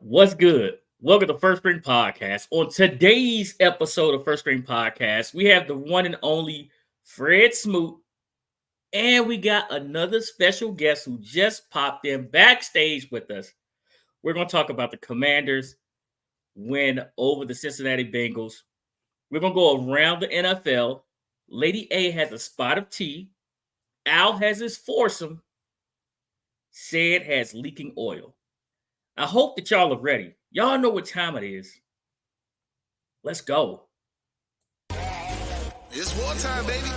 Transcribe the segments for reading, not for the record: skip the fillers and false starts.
What's good? Welcome to First String Podcast. On today's episode of First String Podcast, we have the one and only Fred Smoot, and we got another special guest who just popped in backstage with us. We're going to talk about the Commanders' win over the Cincinnati Bengals. We're going to go around the NFL. Lady A has a spot of tea. Al has his foursome. Sid has leaking oil. I hope that y'all are ready. Y'all know what time it is. Let's go. It's wartime, baby.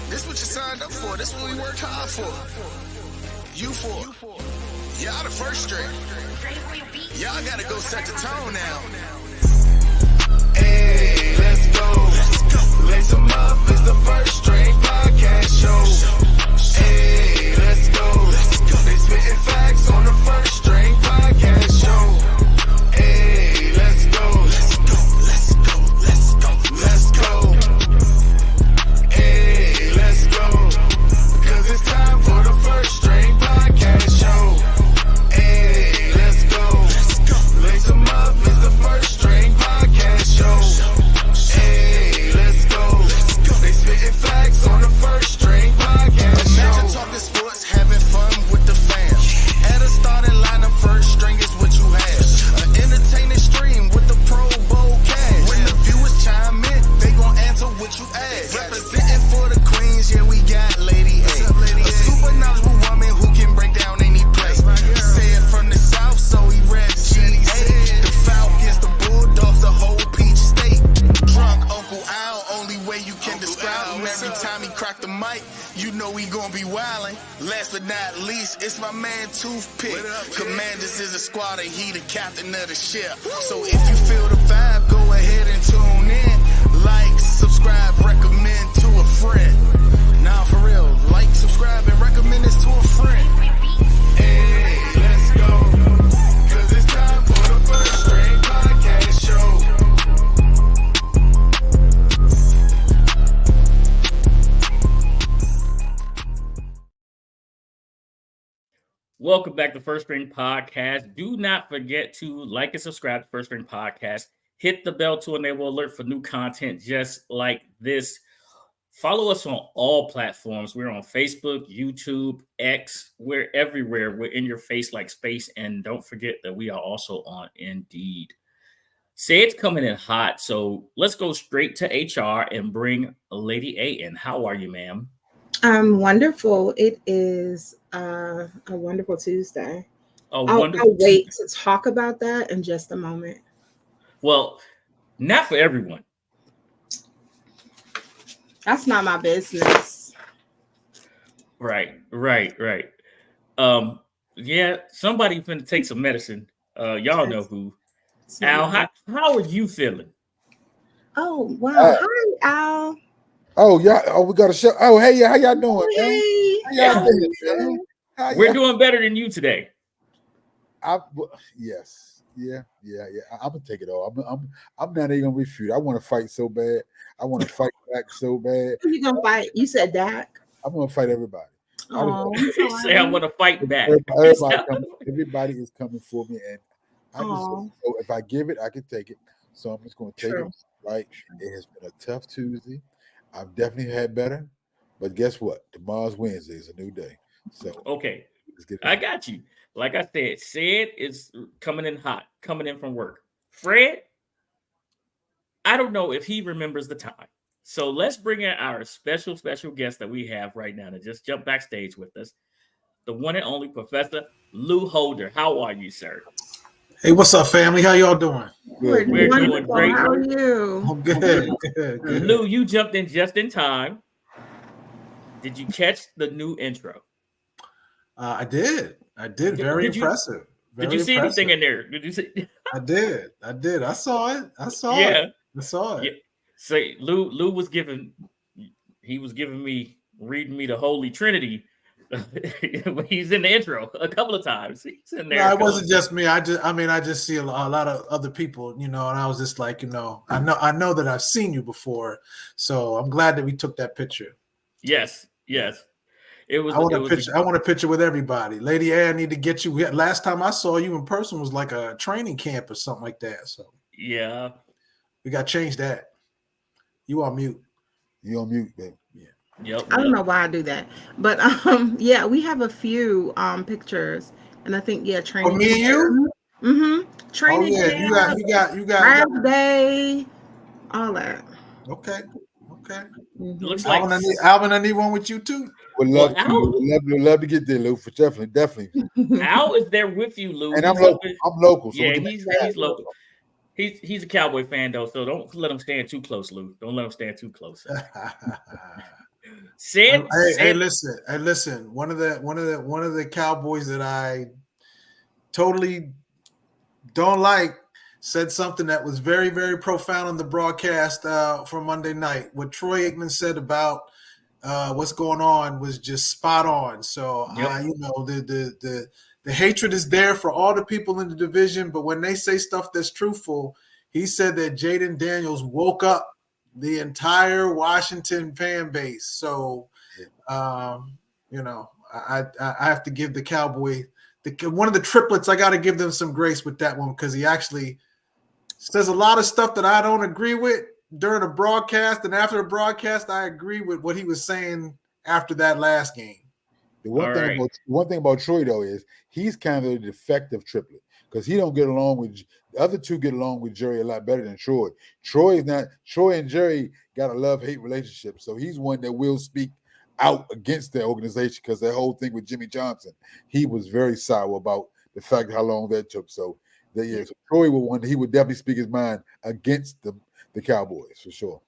This what you signed up for. This what we worked hard for. You for. Y'all the first string. Y'all gotta go set the tone now. Hey, let's go. Lace them up. It's the First String Podcast show. Hey, let's go. They spitting facts on the First String Podcast show. Hey, let's go. Let's go. Hey, let's go. Cause it's time for the First String Podcast show. Hey, let's go. Lace them up. It's the First String Podcast show. Hey, let's go. They spitting facts on the First String Podcast show. Imagine talking sports, having fun with the fam. At a starting lineup, First String is what you have. An entertaining stream with the Pro Bowl cast. When the viewers chime in, they gon' answer what you ask. Representing for the Queens, yeah, we got Lady A. A super knowledgeable woman who can break down any play. Say it from the South, so he rep GA. The Falcons, the Bulldogs, the whole Peach State. Drunk Uncle Al, only way you can describe him. Every time he crack the mic, you know he gon' be wildin'. Last but not least, it's my man Toothpick. Commanders is a squad and he the captain of the ship. So if you feel the vibe, go ahead and tune in. Like, subscribe, recommend to a friend. Nah, for real, like, subscribe, and recommend this to a friend. Hey, let's go. Cause it's time for the First String Podcast show. Welcome back to First String Podcast. Do not forget to like and subscribe to First String Podcast. Hit the bell to enable alert for new content just like this. Follow us on all platforms. We're on Facebook, YouTube, X. We're everywhere. We're in your face like space. And don't forget that we are also on Indeed. Say it's coming in hot, so let's go straight to HR and bring Lady A in. How are you, ma'am? I'm wonderful. It is a wonderful Tuesday. I'll wait to talk about that in just a moment. Well, not for everyone. That's not my business. Right. Yeah, somebody finna take some medicine. Y'all know who. Al, how are you feeling? Oh, wow. Hi, Al. Oh, y'all. Oh, we got a show. Oh, hey, how y'all doing? Hey. How y'all doing, man? We're doing better than you today. Yes. Yeah. I'm gonna take it all. I'm not even gonna refute. I want to fight so bad. I want to fight back so bad. Who you gonna fight? You said Dak. I'm gonna fight everybody. Oh, say I want to fight back. Everybody is coming for me, and I just so if I give it, I can take it. So I'm just gonna take it. Right. It has been a tough Tuesday. I've definitely had better, but guess what? Tomorrow's Wednesday is a new day. So okay, I got you. Like I said, Sid is coming in hot, coming in from work. Fred, I don't know if he remembers the time. So let's bring in our special guest that we have right now to just jump backstage with us. The one and only Professor Lou Holder. How are you, sir? Hey, what's up, family? How y'all doing? We're doing great. How are you? I'm good. Lou, you jumped in just in time. Did you catch the new intro? I did. Very impressive. Did you see anything in there? Did you see? I did. I saw it. I saw it. Yeah. So Lou was giving me reading me the Holy Trinity. He's in the intro a couple of times. He's in there. No, it wasn't just me. I just see a lot of other people, and I was just like, I know that I've seen you before, so I'm glad that we took that picture. Yes. It was. I want a picture with everybody. Lady A, I need to get you. Last time I saw you in person was like a training camp or something like that. So yeah, we got to change that. You on mute. You on mute, babe. Yeah. Yep. I don't know why I do that, but yeah, we have a few pictures, and I think For training me and camp. you. Mm-hmm. Oh Training yeah, camp, you got. Draft day, all that. Okay. It Mm-hmm. looks like Alvin, I need one with you too. Would well, love to. Love to get there, Lou. For definitely. Al is there with you, Lou. And He's I'm local. So yeah, he's local. He's a Cowboy fan though, so don't let him stand too close, Lou. Don't let him stand too close. Hey, listen. One of the Cowboys that I totally don't like said something that was very, very profound on the broadcast for Monday night. What Troy Aikman said about what's going on was just spot on. So Yep. The hatred is there for all the people in the division, but when they say stuff that's truthful, he said that Jaden Daniels woke up the entire Washington fan base. So, I have to give the Cowboy one of the triplets. I got to give them some grace with that one because he actually says a lot of stuff that I don't agree with during the broadcast, and after the broadcast, I agree with what he was saying after that last game. The one thing about Troy though is he's kind of a defective triplet because he don't get along with the other two. Get along with Jerry a lot better than Troy. Troy and Jerry got a love-hate relationship, so he's one that will speak out against their organization because that whole thing with Jimmy Johnson, he was very sour about the fact how long that took. So Troy would definitely speak his mind against the Cowboys for sure.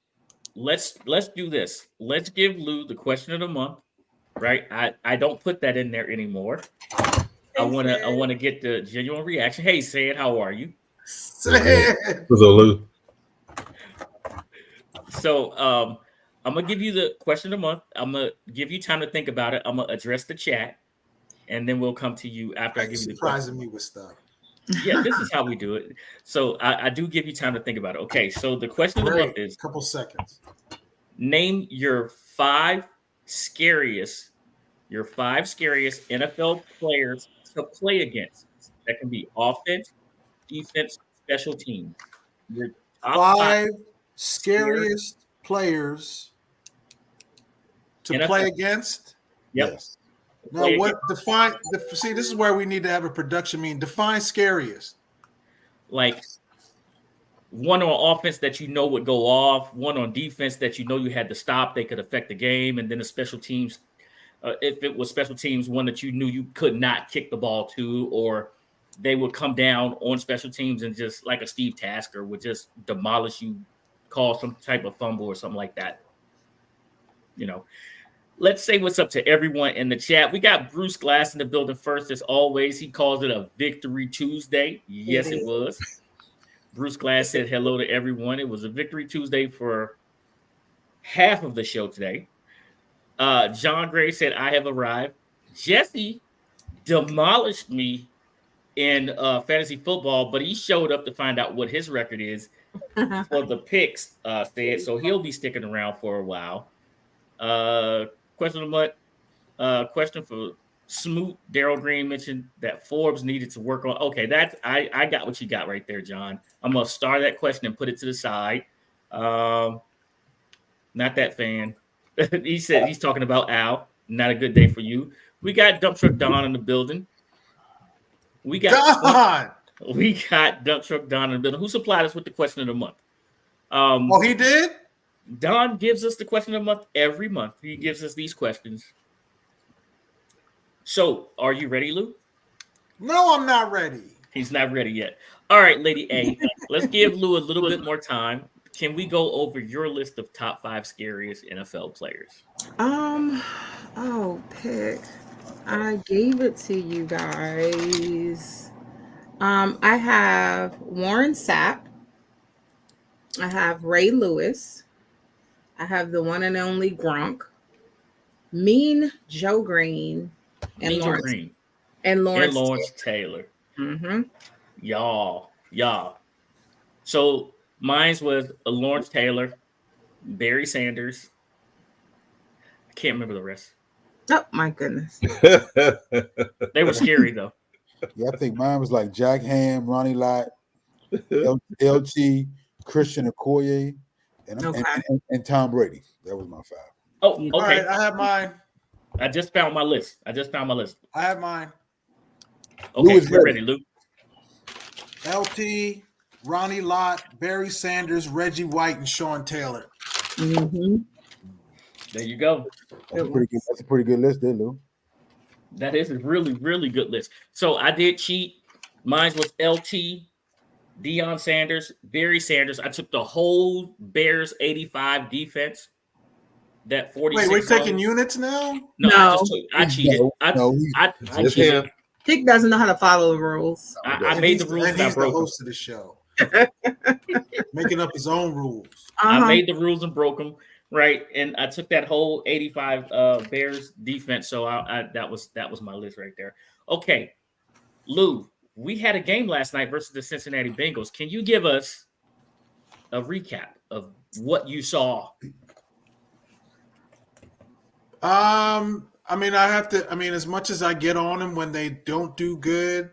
Let's do this. Let's give Lou the question of the month. Right, I don't put that in there anymore. I want to get the genuine reaction. Hey, Sid, how are you? What's up, Lou? So, I'm gonna give you the question of the month. I'm gonna give you time to think about it. I'm gonna address the chat, and then we'll come to you after I give you the question. Surprising me with stuff. Yeah, this is how we do it. So I do give you time to think about it. Okay, so the question of the month is: couple seconds. Name your five scariest NFL players to play against. That can be offense, defense, special teams. Your top five scariest players to NFL. Play against. Yep. Yes. Now, see, this is where we need to have a production meeting. Define scariest. Like one on offense that you know would go off, one on defense that you know you had to stop, they could affect the game, and then the special teams. If it was special teams, one that you knew you could not kick the ball to, or they would come down on special teams and just like a Steve Tasker would just demolish you, cause some type of fumble or something like that. Let's say what's up to everyone in the chat. We got Bruce Glass in the building first, as always. He calls it a Victory Tuesday. Yes, it was. Bruce Glass said hello to everyone. It was a Victory Tuesday for half of the show today. John Gray said, I have arrived. Jesse demolished me in fantasy football, but he showed up to find out what his record is for the picks, said. So he'll be sticking around for a while. Question of the month. Question for Smoot. Daryl Green mentioned that Forbes needed to work on. Okay, that's I got what you got right there, John. I'm gonna star that question and put it to the side. Not that fan. He said he's talking about Al. Not a good day for you. We got Dump Truck Don in the building. We got Dump Truck Don in the building. Who supplied us with the question of the month? He did? Don gives us the question of the month every month. He gives us these questions. So, are you ready, Lou? No, I'm not ready. He's not ready yet. All right, Lady A, let's give Lou a little bit more time. Can we go over your list of top 5 scariest NFL players? Pick. I gave it to you guys. I have Warren Sapp. I have Ray Lewis. I have the one and only Gronk. Mean Joe Green. And Lawrence Taylor. Mm-hmm. Y'all. So mine's was Lawrence Taylor, Barry Sanders. I can't remember the rest. Oh my goodness. They were scary though. Yeah, I think mine was like Jack Ham, Ronnie Lott, LT, Christian Okoye, and Tom Brady. That was my 5. Oh, All okay. right, I have mine. I just found my list. I have mine. Okay, we're ready, Luke. LT, Ronnie Lott, Barry Sanders, Reggie White, and Sean Taylor. Mm-hmm. There you go. That's a pretty good list there, Lou. That is a really, really good list. So I did cheat. Mine was LT, Deion Sanders, Barry Sanders. I took the whole Bears 85 defense. That 46. Wait, we're taking units now? No. I cheated. I cheated. Tick doesn't know how to follow the rules. I made the rules. And he's the host of the show. Making up his own rules. I made the rules and broke them. Right, and I took that whole 85 Bears defense, so that was my list right there. Okay, Lou, we had a game last night versus the Cincinnati Bengals. Can you give us a recap of what you saw? I mean, as much as I get on them when they don't do good,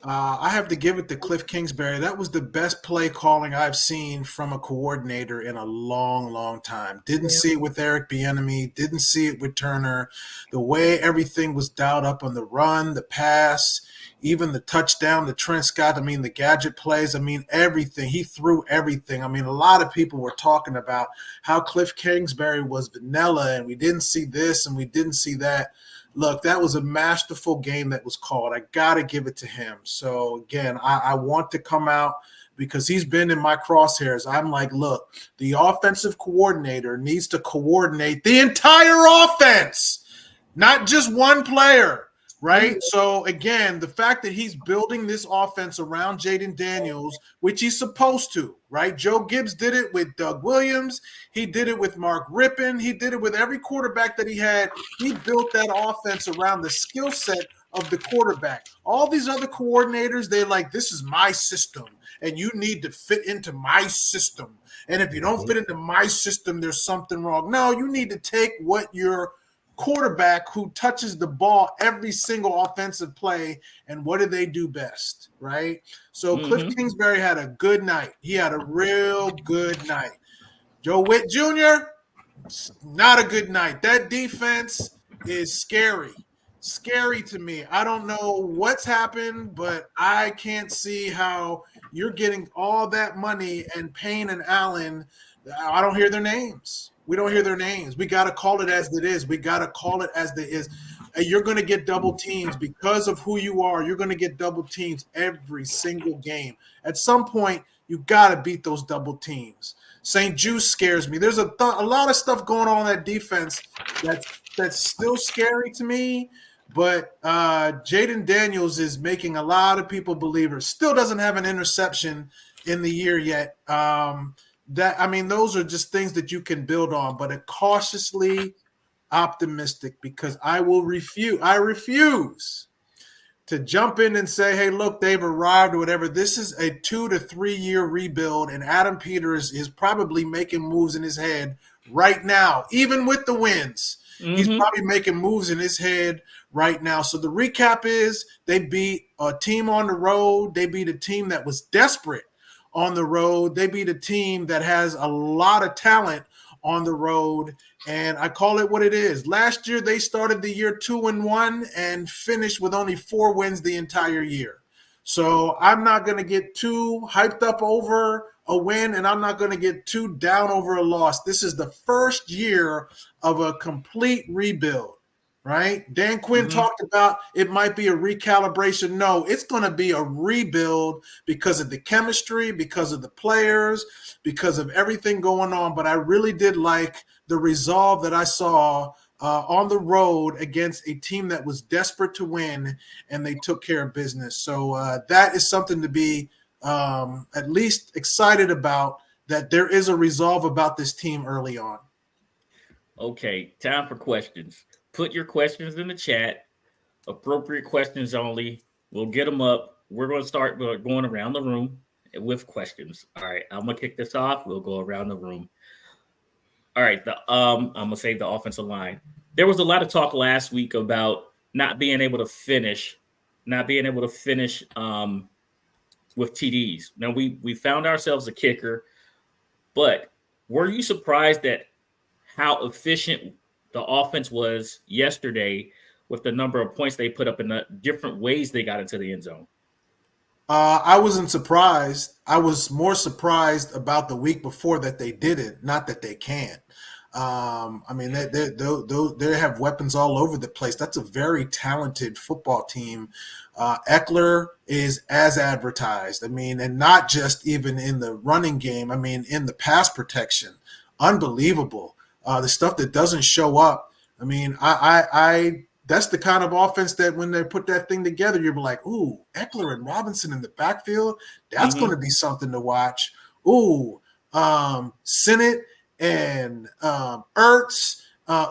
I have to give it to Cliff Kingsbury. That was the best play calling I've seen from a coordinator in a long, long time. Didn't see it with Eric Bieniemy. Didn't see it with Turner. The way everything was dialed up on the run, the pass, even the touchdown, the Trent Scott, the gadget plays, everything. He threw everything. A lot of people were talking about how Cliff Kingsbury was vanilla and we didn't see this and we didn't see that. Look, that was a masterful game that was called. I got to give it to him. So, again, I want to come out because he's been in my crosshairs. I'm like, look, the offensive coordinator needs to coordinate the entire offense, not just one player, right? So, again, the fact that he's building this offense around Jaden Daniels, which he's supposed to, right? Joe Gibbs did it with Doug Williams. He did it with Mark Rippon. He did it with every quarterback that he had. He built that offense around the skill set of the quarterback. All these other coordinators, they're like, this is my system, and you need to fit into my system. And if you don't fit into my system, there's something wrong. No, you need to take what your quarterback who touches the ball every single offensive play, and what do they do best, right? So Cliff Kingsbury had a good night. He had a real good night. Joe Witt Jr., not a good night. That defense is scary to me. I don't know what's happened, but I can't see how you're getting all that money and Payne and Allen. I don't hear their names. We don't hear their names. We got to call it as it is. You're going to get double teams because of who you are. You're going to get double teams every single game. At some point, you got to beat those double teams. St. Juice scares me. There's a lot of stuff going on in that defense that's still scary to me. But Jaden Daniels is making a lot of people believers. Still doesn't have an interception in the year yet. Those are just things that you can build on, but a cautiously optimistic, because I refuse to jump in and say, hey, look, they've arrived or whatever. This is a 2 to 3 year rebuild, and Adam Peters is probably making moves in his head right now, even with the wins. He's probably making moves in his head right now. So the recap is they beat a team on the road. They beat a team that was desperate on the road. They beat a team that has a lot of talent on the road, and I call it what it is. Last year, they started the year 2-1 and finished with only 4 wins the entire year. So I'm not going to get too hyped up over a win, and I'm not going to get too down over a loss. This is the first year of a complete rebuild, right? Dan Quinn talked about it might be a recalibration. No, it's going to be a rebuild because of the chemistry, because of the players, because of everything going on. But I really did like the resolve that I saw on the road against a team that was desperate to win, and they took care of business. So that is something to be at least excited about, that there is a resolve about this team early on. Okay, time for questions. Put your questions in the chat. Appropriate questions only. We'll get them up. We're going to start going around the room with questions. All right, I'm going to kick this off. We'll go around the room. All right, I'm going to save the offensive line. there was a lot of talk last week about not being able to finish with TDs. Now we found ourselves a kicker, but were you surprised at how efficient the offense was yesterday with the number of points they put up in the different ways they got into the end zone? I wasn't surprised. I was more surprised about the week before that they did it, not that they can't. I mean, they have weapons all over the place. That's a very talented football team. Eckler is as advertised. I mean, and not just even in the running game. I mean, in the pass protection, unbelievable. The stuff that doesn't show up. I mean, I that's the kind of offense that when they put that thing together, you're like, ooh, Eckler and Robinson in the backfield. That's going to be something to watch. Ooh, Sennett and Ertz.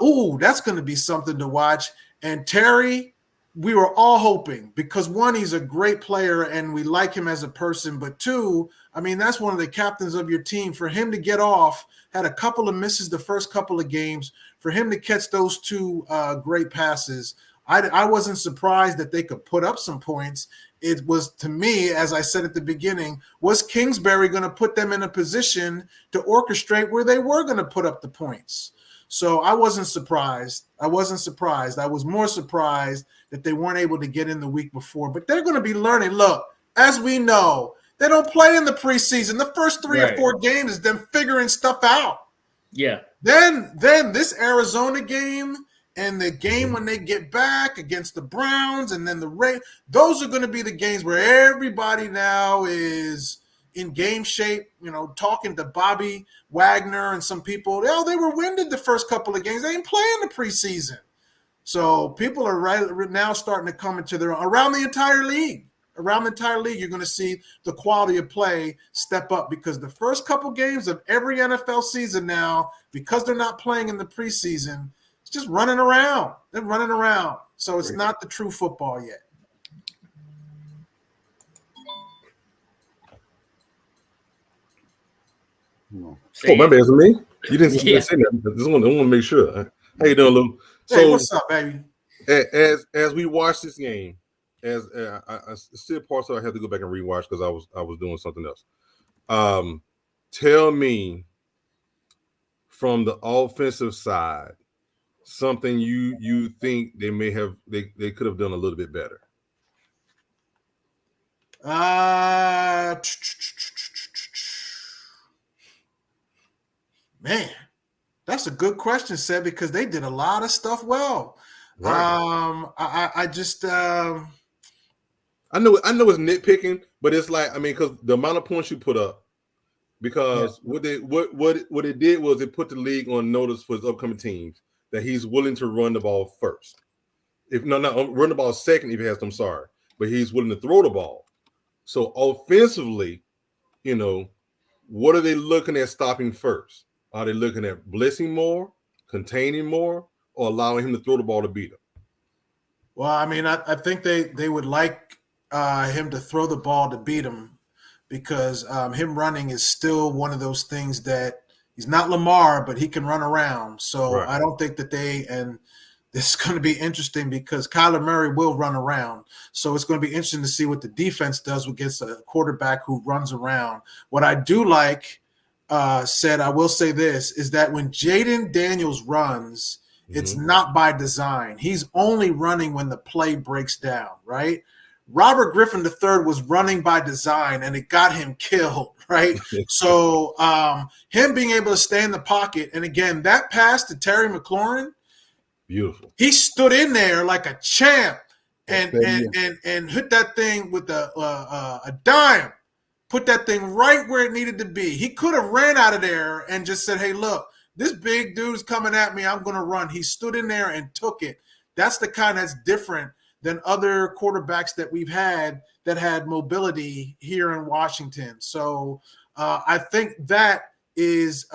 Ooh, that's going to be something to watch. And Terry, we were all hoping because one, he's a great player and we like him as a person. But two, I mean, that's one of the captains of your team. For him to get off, had a couple of misses the first couple of games. For him to catch those two great passes, I wasn't surprised that they could put up some points. It was, to me, as I said at the beginning, was Kingsbury going to put them in a position to orchestrate where they were going to put up the points? So I wasn't surprised. I was more surprised that they weren't able to get in the week before. But they're going to be learning. Look, as we know, they don't play in the preseason. The first 3 or 4 games is them figuring stuff out. Yeah. Then this Arizona game and the game when they get back against the Browns and then the Ravens, those are going to be the games where everybody now is in game shape, talking to Bobby Wagner and some people. They were winded the first couple of games. They didn't play in the preseason. So people are right now starting to come into their own around the entire league. Around the entire league, you're going to see the quality of play step up because the first couple games of every NFL season now, because they're not playing in the preseason, it's just running around. They're running around. So it's not the true football yet. Oh, my bad, me? You didn't say that. I want to make sure. How you doing, Lou? Hey, what's up, baby? As we watch this game, as I still parts of I have to go back and rewatch because I was doing something else. Tell me from the offensive side something you think they could have done a little bit better. Man, that's a good question, Seb, because they did a lot of stuff well. Right. I just I know it's nitpicking, but it's like, I mean, because the amount of points you put up, because what it did was it put the league on notice for his upcoming teams that he's willing to run the ball first. Not run the ball second if he has them, sorry, but he's willing to throw the ball. So offensively, what are they looking at stopping first? Are they looking at blitzing more, containing more, or allowing him to throw the ball to beat him? Well, I mean, I think they would like him to throw the ball to beat him because him running is still one of those things that he's not Lamar, but he can run around. So I don't think that and this is going to be interesting because Kyler Murray will run around. So it's going to be interesting to see what the defense does against a quarterback who runs around. What I do like, I will say this, is that when Jaden Daniels runs, it's not by design. He's only running when the play breaks down, right? Robert Griffin III was running by design, and it got him killed, right? So him being able to stay in the pocket, and again, that pass to Terry McLaurin, beautiful. He stood in there like a champ and hit that thing with a dime, put that thing right where it needed to be. He could have ran out of there and just said, hey, look, this big dude's coming at me. I'm going to run. He stood in there and took it. That's the kind that's different than other quarterbacks that we've had that had mobility here in Washington. So I think that is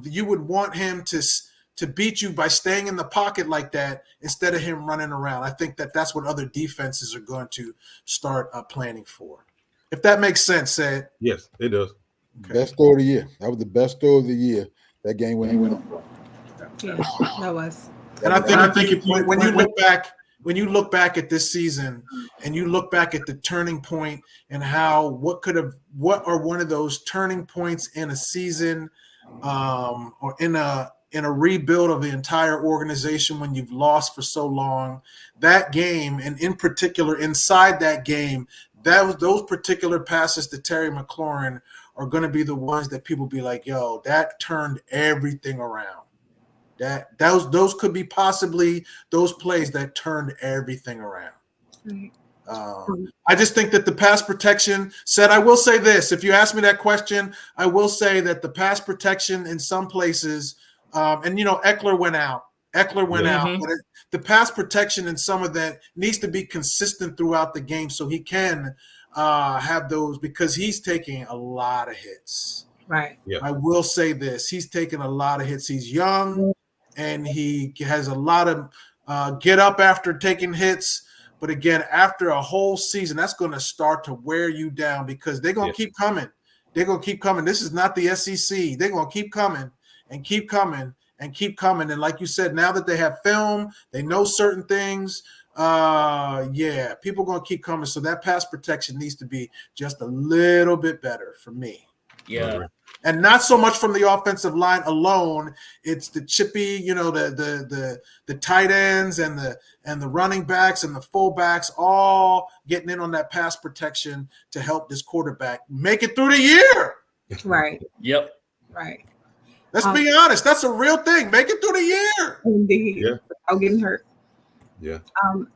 you would want him to beat you by staying in the pocket like that instead of him running around. I think that's what other defenses are going to start planning for. If that makes sense, Sid. Yes, it does. Okay. Best story of the year. That was the best story of the year. That game when he went on. Yeah, that was. And I think if when you look back at this season and you look back at the turning point and what are one of those turning points in a season, or in a rebuild of the entire organization when you've lost for so long, that game, and in particular inside that game, those particular passes to Terry McLaurin are going to be the ones that people be like, yo, that turned everything around. Those could be possibly those plays that turned everything around. I just think that the pass protection said, I will say this, if you ask me that question, I will say that the pass protection in some places, and Eckler went out, but the pass protection in some of that needs to be consistent throughout the game so he can have those, because he's taking a lot of hits. Right. Yeah. I will say this, he's taking a lot of hits. He's young and he has a lot of get up after taking hits. But again, after a whole season, that's going to start to wear you down, because they're going to keep coming. They're going to keep coming. This is not the SEC. They're going to keep coming and keep coming and keep coming. And like you said, now that they have film, they know certain things. People are going to keep coming. So that pass protection needs to be just a little bit better for me. Yeah. And not so much from the offensive line alone. It's the chippy, the tight ends and the running backs and the fullbacks all getting in on that pass protection to help this quarterback make it through the year. Right. Yep. Right. Let's be honest. That's a real thing. Make it through the year. Indeed. Yeah. Without getting hurt. Yeah.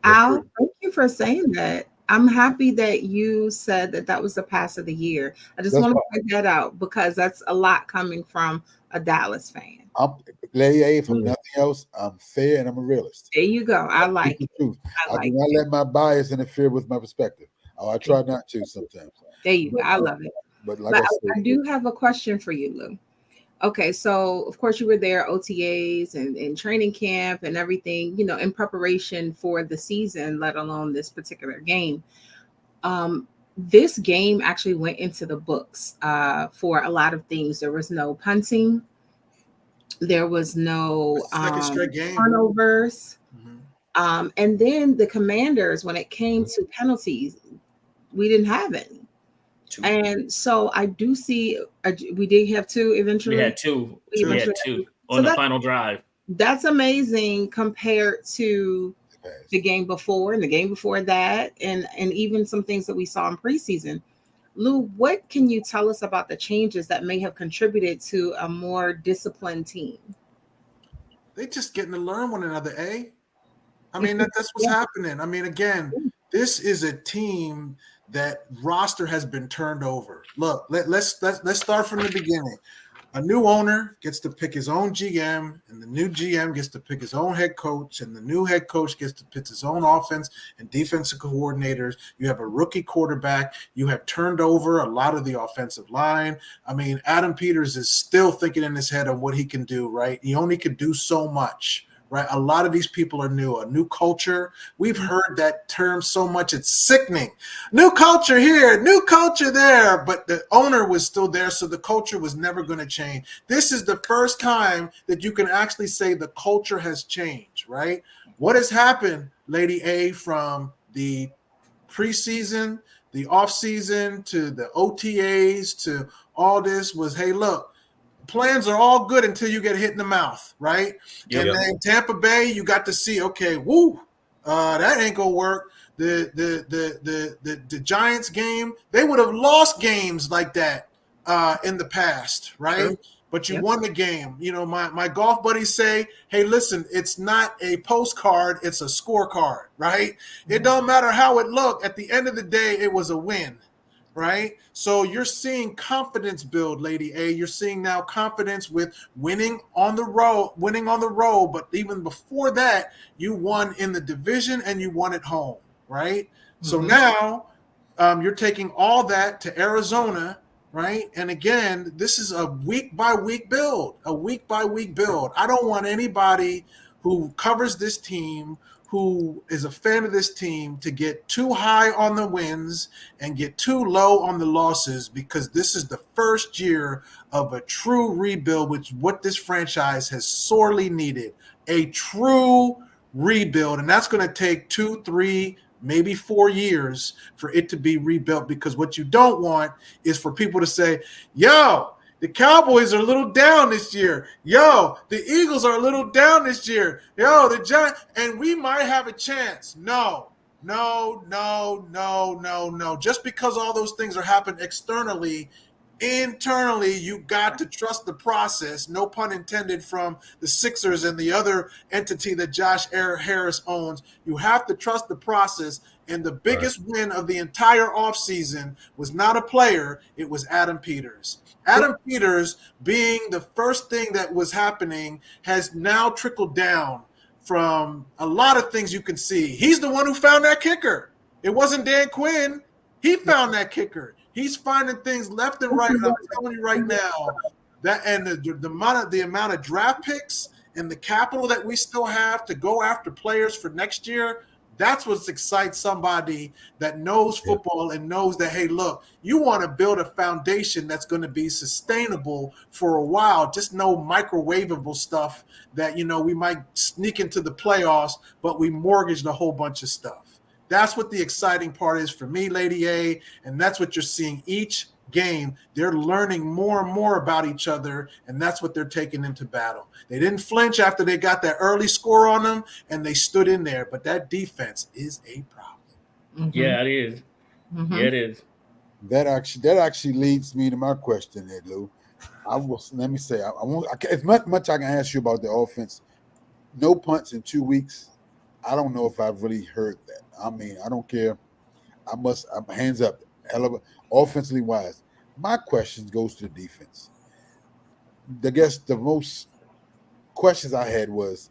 Al, thank you for saying that. I'm happy that you said that was the pass of the year. I just want to point that out, because that's a lot coming from a Dallas fan. Lady A, from nothing else, I'm fair and I'm a realist. There you go. I like it. I do not let my bias interfere with my perspective. I try not to sometimes. There you go. I love it. But I do have a question for you, Lou. Okay, so of course you were there, OTAs and training camp and everything, in preparation for the season, let alone this particular game. This game actually went into the books for a lot of things. There was no punting. There was no turnovers. Mm-hmm. And then the Commanders, when it came to penalties, we didn't have any. And so I do see we did have two eventually. We had two. We had two on the final drive. That's amazing compared to the game before and the game before that, and even some things that we saw in preseason. Lou, what can you tell us about the changes that may have contributed to a more disciplined team? They just getting to learn one another, eh? I mean, that's what's happening. I mean, again, this is a team that roster has been turned over. Look, let's start from the beginning. A new owner gets to pick his own GM, and the new GM gets to pick his own head coach, and the new head coach gets to pick his own offense and defensive coordinators. You have a rookie quarterback. You have turned over a lot of the offensive line. I mean, Adam Peters is still thinking in his head of what he can do, right? He only could do so much. Right, a lot of these people are new, a new culture. We've heard that term so much, it's sickening. New culture here, new culture there, but the owner was still there, so the culture was never going to change. This is the first time that you can actually say the culture has changed, right? What has happened, Lady A, from the preseason, the offseason, to the OTAs, to all this was, hey, look, plans are all good until you get hit in the mouth, right? Yep. And then Tampa Bay, you got to see, okay, that ain't gonna work. The Giants game, they would have lost games like that in the past, right? Sure. But you won the game. My golf buddies say, hey, listen, it's not a postcard, it's a scorecard, right? Mm-hmm. It don't matter how it looked. At the end of the day, it was a win. Right. So you're seeing confidence build, Lady A. You're seeing now confidence with winning on the road. But even before that, you won in the division and you won at home. Right. Mm-hmm. So now you're taking all that to Arizona. Right. And again, this is a week by week build, I don't want anybody who covers this team, who is a fan of this team, to get too high on the wins and get too low on the losses, because this is the first year of a true rebuild, which what this franchise has sorely needed. a true rebuild, and that's going to take 2, 3, maybe 4 years for it to be rebuilt, because what you don't want is for people to say, yo, the Cowboys are a little down this year. Yo, the Eagles are a little down this year. Yo, the Giants, and we might have a chance. No. Just because all those things are happening externally, internally, you got to trust the process. No pun intended from the Sixers and the other entity that Josh Harris owns. You have to trust the process. And the biggest win of the entire offseason was not a player. It was Adam Peters. Adam Peters, being the first thing that was happening, has now trickled down from a lot of things you can see. He's the one who found that kicker. It wasn't Dan Quinn. He found that kicker. He's finding things left and right. And I'm telling you right now, that and the amount of draft picks and the capital that we still have to go after players for next year, that's what excites somebody that knows football and knows that, hey, look, you want to build a foundation that's going to be sustainable for a while. Just no microwavable stuff that, we might sneak into the playoffs, but we mortgaged a whole bunch of stuff. That's what the exciting part is for me, Lady A, and that's what you're seeing each game. They're learning more and more about each other, and that's what they're taking into battle. They didn't flinch after they got that early score on them, and they stood in there, but that defense is a problem. Mm-hmm. Yeah, it is. Mm-hmm. Yeah, it is. That actually leads me to my question, Ed Lou. Let me say, I won't. As much I can ask you about the offense. No punts in 2 weeks. I don't know if I've really heard that. I mean, I don't care. I'm hands up. Offensively wise, my question goes to the defense. I guess the most questions I had was,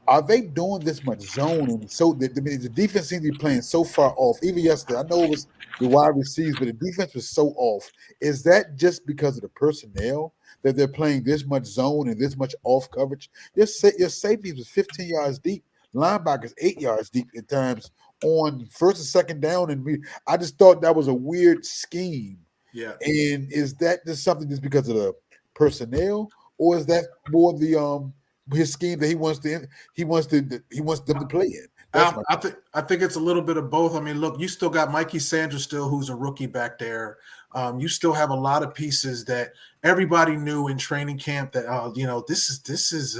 are they doing this much zone? And so the defense seems to be playing so far off. Even yesterday, I know it was the wide receivers, but the defense was so off. Is that just because of the personnel that they're playing this much zone and this much off coverage? Your safety was 15 yards deep, linebackers 8 yards deep at times on first and second down, and I just thought that was a weird scheme. Yeah. And is that just something just because of the personnel, or is that more the his scheme that he wants them to play in? I think it's a little bit of both. I mean, look, you still got Mikey Sanders who's a rookie back there. You still have a lot of pieces that everybody knew in training camp that this is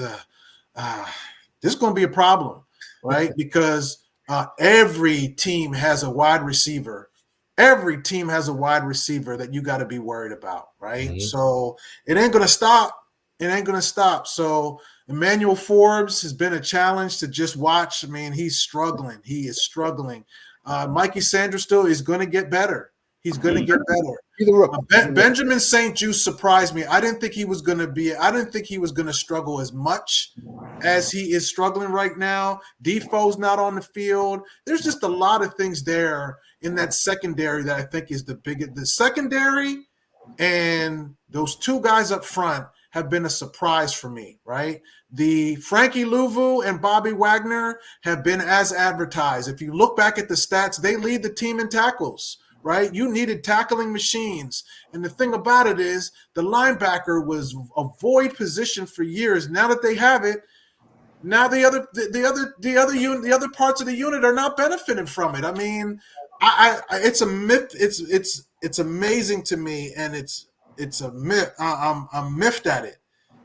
going to be a problem, right? Because every team has a wide receiver. Every team has a wide receiver that you got to be worried about, right? Mm-hmm. So it ain't going to stop. So Emmanuel Forbes has been a challenge to just watch. I mean, he's struggling. He is struggling. Mikey Sanders still is going to get better. He's going to get better. Benjamin St. Juste surprised me. I didn't think he was going to struggle as much as he is struggling right now. Defoe's not on the field. There's just a lot of things there in that secondary that I think is the biggest. The secondary and those two guys up front have been a surprise for me, right? The Frankie Louvu and Bobby Wagner have been as advertised. If you look back at the stats, they lead the team in tackles, right? You needed tackling machines. And the thing about it is the linebacker was a void position for years. Now that they have it, now the other parts of the unit are not benefiting from it. I mean, it's a myth. It's amazing to me, and it's a myth. I'm miffed at it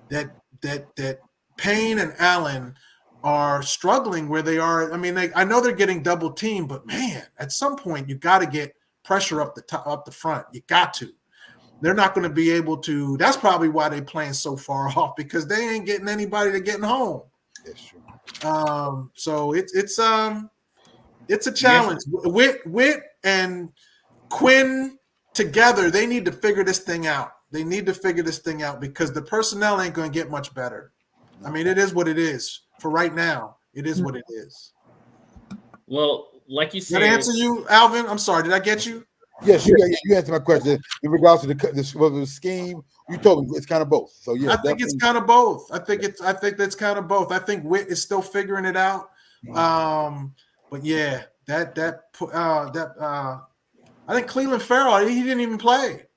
that Payne and Allen are struggling where they are. I mean, I know they're getting double teamed, but man, at some point you got to get pressure up the front. You got to. They're not going to be able to. That's probably why they're playing so far off, because they ain't getting anybody to getting home. That's true. So it's a challenge. Yeah. Witt and Quinn together, they need to figure this thing out. Because the personnel ain't going to get much better. I mean, it is what it is for right now. It is what it is. Well, like you said, did I answer you, Alvin? I'm sorry. Did I get you? Yes, you answered my question in regards to the scheme. You told me it's kind of both. So yeah, I think it's kind of both. I think that's kind of both. I think Witt is still figuring it out. But yeah, I think Cleveland Farrell, he didn't even play.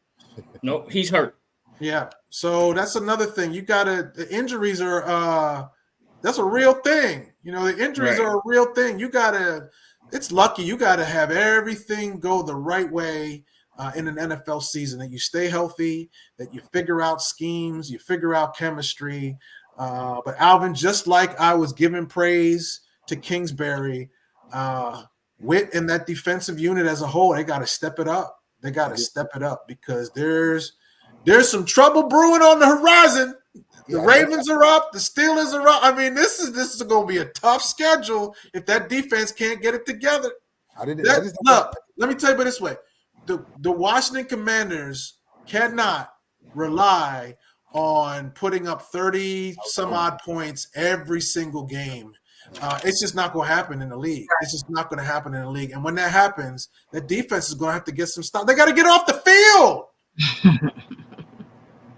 Nope, he's hurt. Yeah, so that's another thing. The injuries are That's a real thing. You know, the injuries Right. are a real thing. It's lucky. You got to have everything go the right way in an NFL season, that you stay healthy, that you figure out schemes, you figure out chemistry. But Alvin, just like I was giving praise to Kingsbury, Witt and that defensive unit as a whole, they got to step it up. They got to step it up, because there's some trouble brewing on the horizon. The Ravens are up. The Steelers are up. I mean, this is going to be a tough schedule if that defense can't get it together. Look, let me tell you this way. The Washington Commanders cannot rely on putting up 30 some odd points every single game. It's just not going to happen in the league. It's just not going to happen in the league. And when that happens, the defense is going to have to get some stuff. They got to get off the field.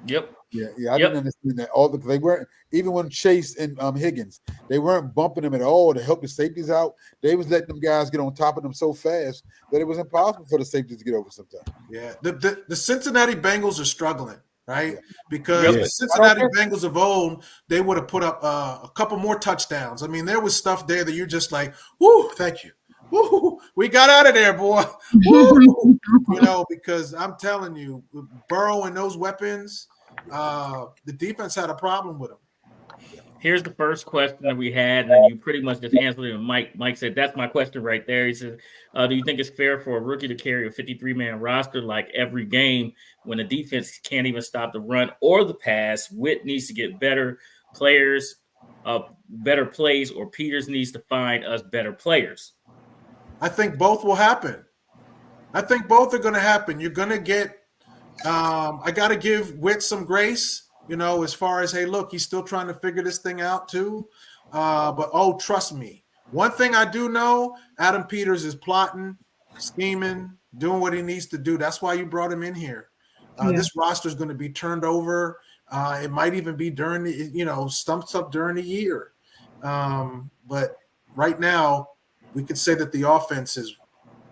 Yep. I didn't understand that. They weren't, even when Chase and Higgins, they weren't bumping them at all to help the safeties out. They was letting them guys get on top of them so fast that it was impossible for the safeties to get over sometimes. Yeah, the Cincinnati Bengals are struggling, right? Yeah. Because the Cincinnati Bengals of old, they would have put up a couple more touchdowns. I mean, there was stuff there that you're just like, whoo, thank you. Woo, we got out of there, boy. Woo. You know, because I'm telling you, Burrow and those weapons, the defense had a problem with them. Here's the first question that we had, and you pretty much just answered it. Mike said, that's my question right there. He said, do you think it's fair for a rookie to carry a 53-man roster like every game when the defense can't even stop the run or the pass? Witt needs to get better players, better plays, or Peters needs to find us better players. I think both will happen. I think both are going to happen. You're going to get I got to give Witt some grace, you know, as far as, hey, look, he's still trying to figure this thing out too. But, trust me. One thing I do know, Adam Peters is plotting, scheming, doing what he needs to do. That's why you brought him in here. This roster is going to be turned over. It might even be during the, stumps up during the year. But right now, we could say that the offense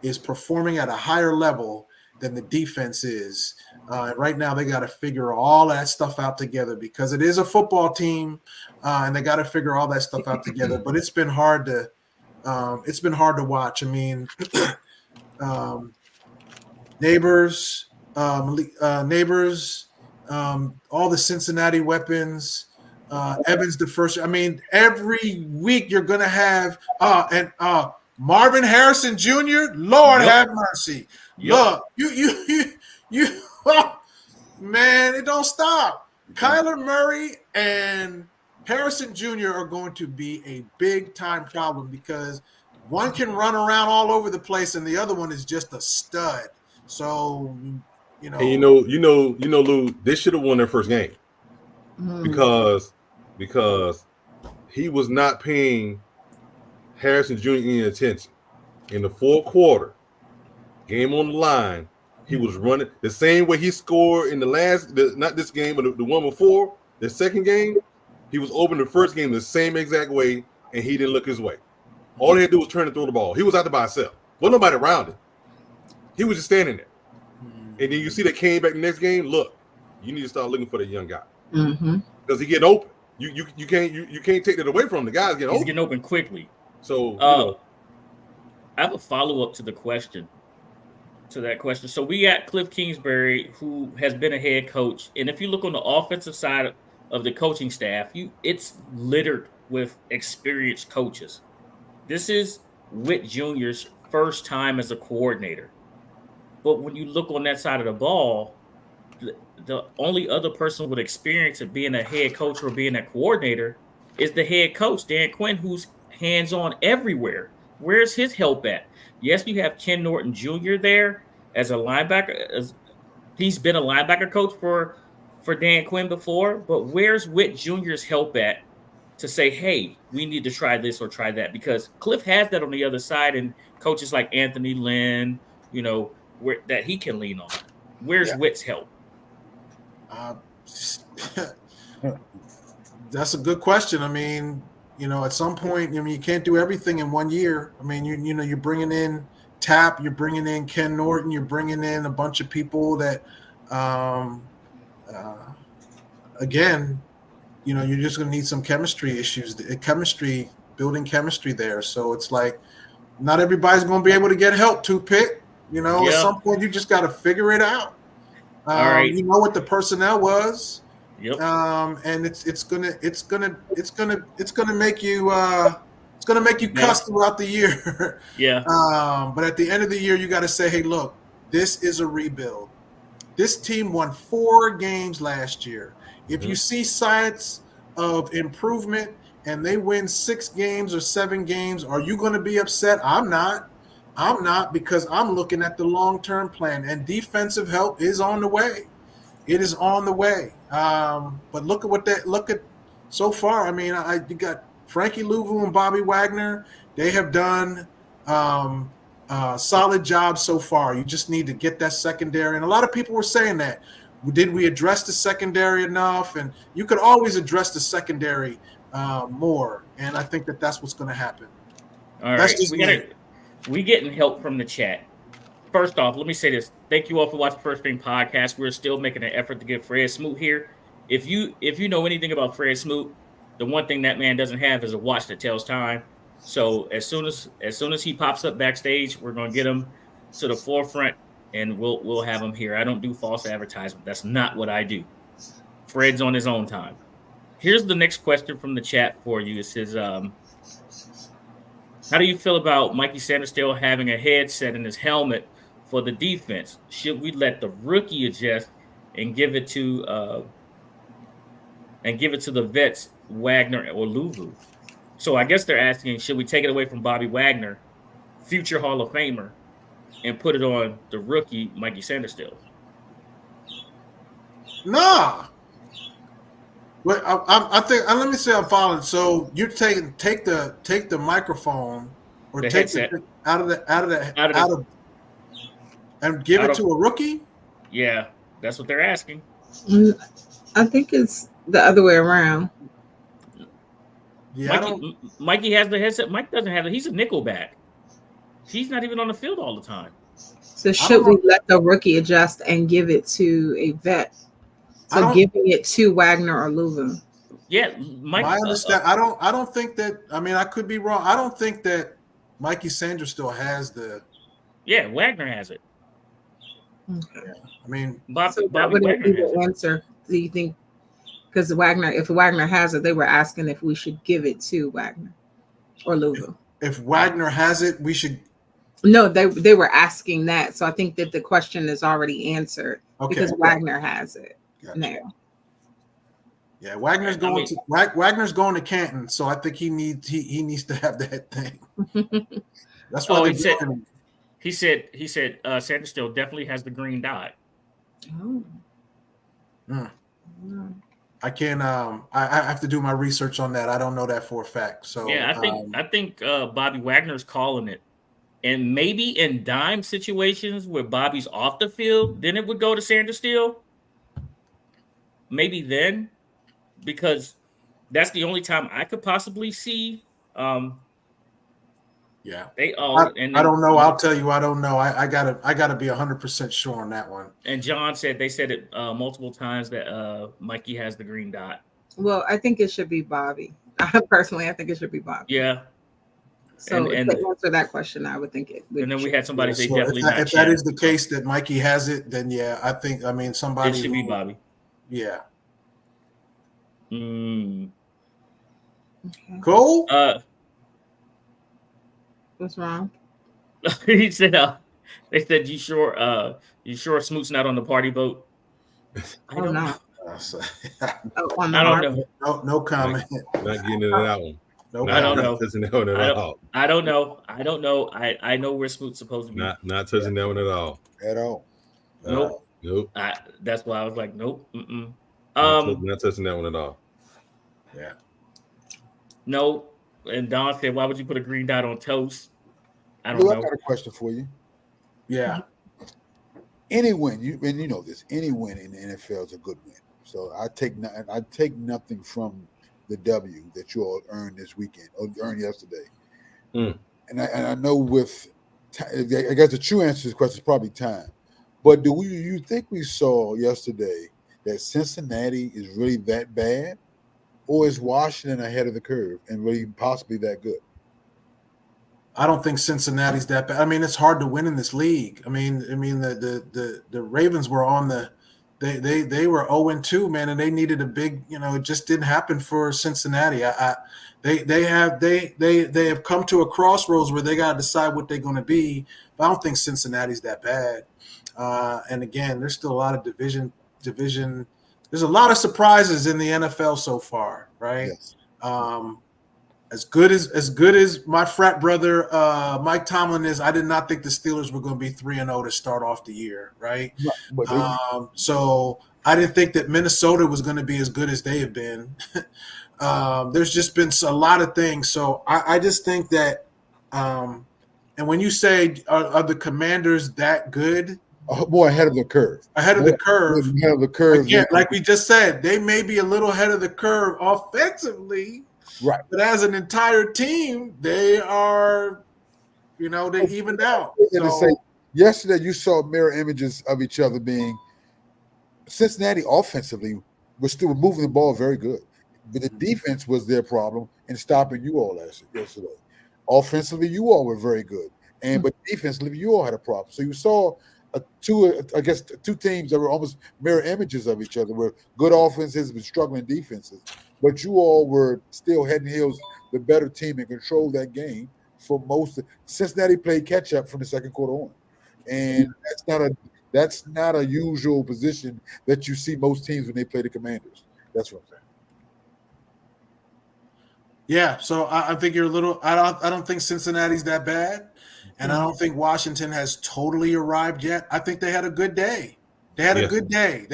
is performing at a higher level than the defense is. Right now, they got to figure all that stuff out together, because it is a football team, and they got to figure all that stuff out together. But it's been hard to watch. I mean, neighbors, all the Cincinnati weapons. Evans the first. I mean, every week you're gonna have Marvin Harrison Jr. Lord have mercy. Look, you man, it don't stop. Kyler Murray and Harrison Jr. are going to be a big time problem, because one can run around all over the place and the other one is just a stud. So, And Lou, they should have won their first game because he was not paying Harrison Jr. any attention. In the fourth quarter, game on the line, he was running the same way he scored in not this game, but the one before, the second game. He was open the first game the same exact way, and he didn't look his way. All he had to do was turn and throw the ball. He was out there by himself. Wasn't nobody around him. He was just standing there. And then you see that came back the next game. Look, you need to start looking for that young guy because he getting open. You can't take that away from him. The guy's getting open. He's getting open quickly. So I have a follow up to that question. So we got Cliff Kingsbury, who has been a head coach, and if you look on the offensive side of the coaching staff, it's littered with experienced coaches. This is Witt Jr.'s first time as a coordinator. But when you look on that side of the ball, the only other person with experience of being a head coach or being a coordinator is the head coach, Dan Quinn, who's hands-on everywhere. Where's his help at? Yes, you have Ken Norton Jr. there as a linebacker. He's been a linebacker coach for Dan Quinn before, but where's Witt Jr.'s help at to say, hey, we need to try this or try that? Because Cliff has that on the other side, and coaches like Anthony Lynn, that he can lean on. Where's Witt's help? That's a good question. I mean, at some point, you can't do everything in 1 year. I mean, you're bringing in Tapp, you're bringing in Ken Norton, you're bringing in a bunch of people that, again, you're just going to need some chemistry issues, building chemistry there. So it's like not everybody's going to be able to get help to pick. At Yeah. some point you just got to figure it out. All right. You know what the personnel was. Yep. And it's gonna make you cuss throughout the year. Yeah. But at the end of the year, you got to say, hey, look, this is a rebuild. This team won 4 games last year. If you see signs of improvement and they win 6 games or 7 games, are you going to be upset? I'm not, because I'm looking at the long-term plan, and defensive help is on the way. It is on the way. But look at so far. I mean, you got Frankie Louvu and Bobby Wagner. They have done solid jobs so far. You just need to get that secondary. And a lot of people were saying that. Did we address the secondary enough? And you could always address the secondary more. And I think that's what's going to happen. All right. We getting help from the chat. First off, let me say this. Thank you all for watching First String Podcast. We're still making an effort to get Fred Smoot here. If you know anything about Fred Smoot, the one thing that man doesn't have is a watch that tells time. So as soon as he pops up backstage, we're gonna get him to the forefront, and we'll have him here. I don't do false advertisement. That's not what I do. Fred's on his own time. Here's the next question from the chat for you. It says, how do you feel about Mikey Sanderstill having a headset in his helmet for the defense? Should we let the rookie adjust and give it to the vets, Wagner or Louvu? So I guess they're asking, should we take it away from Bobby Wagner, future Hall of Famer, and put it on the rookie, Mikey Sanderstill? Nah. Well, I think. Let me say I'm following. So you take the microphone or take it out of and give it to a rookie. Yeah, that's what they're asking. I think it's the other way around. Yeah, Mikey has the headset. Mike doesn't have it. He's a nickelback. He's not even on the field all the time. So should we let the rookie adjust and give it to a vet? So giving it to Wagner or Louvu. Yeah, Mike. I understand. I don't think that. I mean, I could be wrong. I don't think that Mikey Sanders still has the. Yeah, Wagner has it. Okay. Yeah, I mean, so that wouldn't be the answer. Do you think? Because if Wagner has it, they were asking if we should give it to Wagner or Louvu. If Wagner has it, we should. No, they were asking that. So I think that the question is already answered because Wagner has it. Gotcha. Now. Yeah, Wagner's going to Canton, so I think he needs to have that thing. That's why he said Sanderstill definitely has the green dot. Oh. I can't. I have to do my research on that. I don't know that for a fact. So yeah, I think Bobby Wagner's calling it, and maybe in dime situations where Bobby's off the field, then it would go to Sanderstill. Maybe then, because that's the only time I could possibly see. Yeah, they all. I don't know. I'll tell you, I don't know. I gotta be 100% sure on that one. And John said they said it multiple times that Mikey has the green dot. Well, I think it should be Bobby. Personally, I think it should be Bobby. Yeah. So to answer that question, I would think it. And then we had somebody say so definitely not. If that is the case that Mikey has it, then yeah, I mean somebody. It should be Bobby. Yeah. Okay. Cool. What's wrong? He said, "They said you sure Smoot's not on the party boat." I don't know. I don't know. No comment. Not getting into that one. No, I don't know. Touching that one at all. I don't know. I know where Smoot's supposed to be. Not touching that one at all. At all. Nope. Nope. That's why I was like, nope. Not touching that one at all. Yeah. No. And Don said, "Why would you put a green dot on toast?" I don't know. I got a question for you. Yeah. Any win, you know this. Any win in the NFL is a good win. So I take nothing from the W that you all earned this weekend or earned yesterday. And I know I guess the true answer to this question is probably time. But do you think we saw yesterday that Cincinnati is really that bad? or is Washington ahead of the curve and really possibly that good? I don't think Cincinnati's that bad. I mean, it's hard to win in this league. I mean, the Ravens were on the they were 0-2, man, and they needed a big, it just didn't happen for Cincinnati. They have come to a crossroads where they got to decide what they're going to be. But I don't think Cincinnati's that bad. And again, there's still a lot of division. There's a lot of surprises in the NFL so far, right? Yes. As good as my frat brother Mike Tomlin is, I did not think the Steelers were going to be 3-0 to start off the year, right? So I didn't think that Minnesota was going to be as good as they have been. There's just been a lot of things. So I just think that, and when you say are the Commanders that good? More ahead of the curve. Ahead of the curve. Ahead of the curve. Again, like we just said, they may be a little ahead of the curve offensively. Right. But as an entire team, they are, they evened out. Yesterday, you saw mirror images of each other being Cincinnati offensively was still moving the ball very good. But the defense was their problem in stopping you all yesterday. Offensively, you all were very good. But defensively, you all had a problem. So you saw two teams that were almost mirror images of each other, where good offenses but struggling defenses. But you all were still head and heels the better team and controlled that game for most. Cincinnati played catch up from the second quarter on, and that's not a usual position that you see most teams when they play the Commanders. That's what I'm saying. Yeah, so I think you're a little. I don't think Cincinnati's that bad, and I don't think Washington has totally arrived yet. I think they had a good day. They had a good day.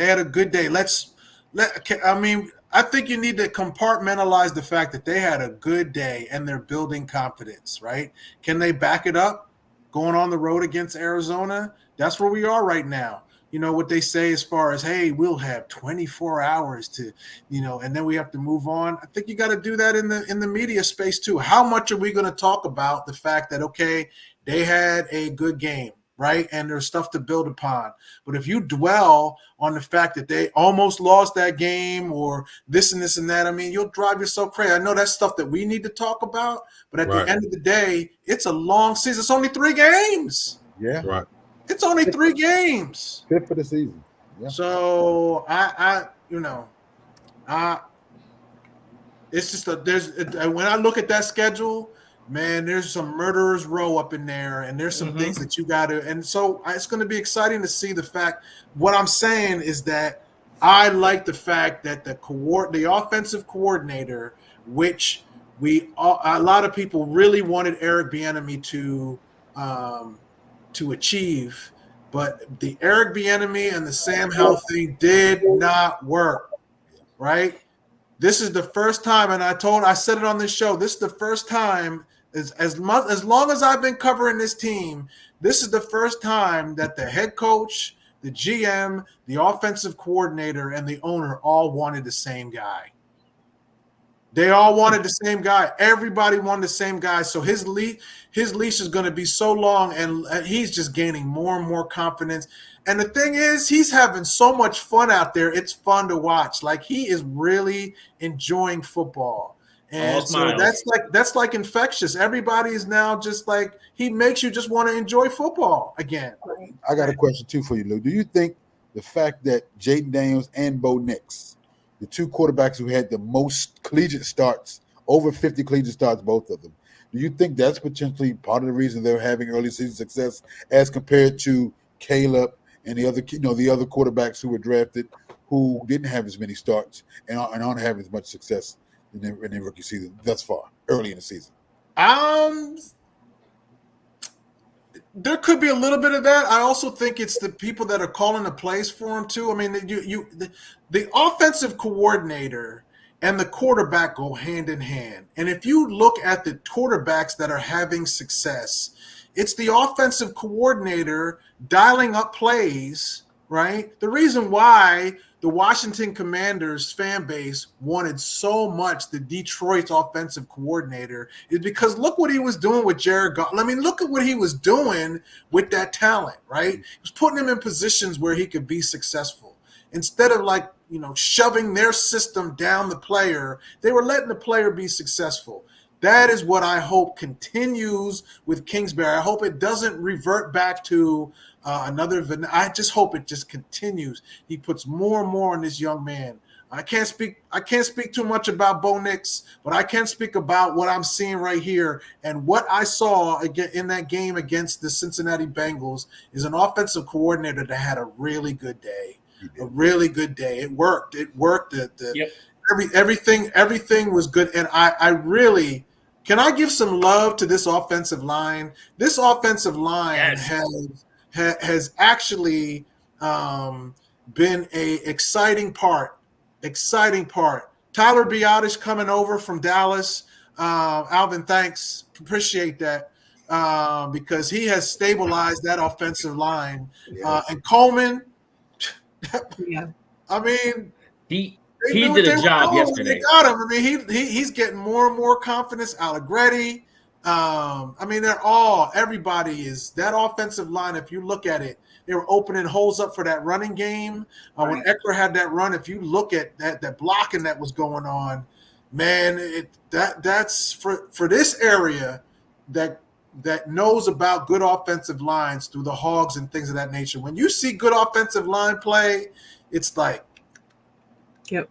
I think you need to compartmentalize the fact that they had a good day and they're building confidence, right? Can they back it up going on the road against Arizona? That's where we are right now. You know what they say as far as, hey, we'll have 24 hours to, and then we have to move on. I think you got to do that in the media space too. How much are we going to talk about the fact that, okay, they had a good game, right? And there's stuff to build upon. But if you dwell on the fact that they almost lost that game or this and this and that, I mean, you'll drive yourself crazy. I know that's stuff that we need to talk about, but at the end of the day, it's a long season. It's only 3 games. Yeah. Right. It's only 3 games. 5th for the season. Yeah. So it's just when I look at that schedule, man, there's some murderer's row up in there, and there's some things that you got to. And so it's going to be exciting to see the fact. What I'm saying is that I like the fact that the offensive coordinator, which a lot of people really wanted Eric Bieniemy to achieve, but the Eric Bieniemy and the Sam Howell thing did not work, right? This is the first time, and I said it on this show, this is the first time, as long as I've been covering this team, this is the first time that the head coach, the GM, the offensive coordinator, and the owner all wanted the same guy. They all wanted the same guy. Everybody wanted the same guy. So his leash is going to be so long, and he's just gaining more and more confidence. And the thing is, he's having so much fun out there. It's fun to watch. Like, he is really enjoying football. And so that's like infectious. Everybody is now just like, he makes you just want to enjoy football again. I got a question too for you, Lou. Do you think the fact that Jaden Daniels and Bo Nix, the 2 quarterbacks who had the most collegiate starts, over 50 collegiate starts, both of them, do you think that's potentially part of the reason they're having early season success as compared to Caleb and the other quarterbacks who were drafted who didn't have as many starts and aren't having as much success in their rookie season thus far, early in the season? There could be a little bit of that. I also think it's the people that are calling the plays for him too. I mean, the offensive coordinator and the quarterback go hand in hand. And if you look at the quarterbacks that are having success, it's the offensive coordinator dialing up plays, right? The reason why the Washington Commanders fan base wanted so much the Detroit's offensive coordinator is because look what he was doing with Jared Goff. I mean, look at what he was doing with that talent, right? He was putting him in positions where he could be successful. instead of like, shoving their system down the player, they were letting the player be successful. That is what I hope continues with Kingsbury. I hope it doesn't revert back to another. I just hope it just continues. He puts more and more on this young man. I can't speak too much about Bo Nix, but I can speak about what I'm seeing right here. And what I saw again in that game against the Cincinnati Bengals is an offensive coordinator that had a really good day. A really good day. It worked. Yep. Everything was good. And I really can I give some love to this offensive line. This offensive line has actually been a exciting part. Tyler Biotish coming over from Dallas. Alvin, thanks. Appreciate that because he has stabilized that offensive line. And Coleman, Yeah. I mean, He knew did what a they job were doing when yesterday. they got him. I mean, he's getting more and more confidence. Allegretti. I mean, everybody is that offensive line. If you look at it, they were opening holes up for that running game. When Eckler had that run, if you look at that blocking that was going on, man, that's for this area that knows about good offensive lines through the Hogs and things of that nature. When you see good offensive line play, it's like, Yep.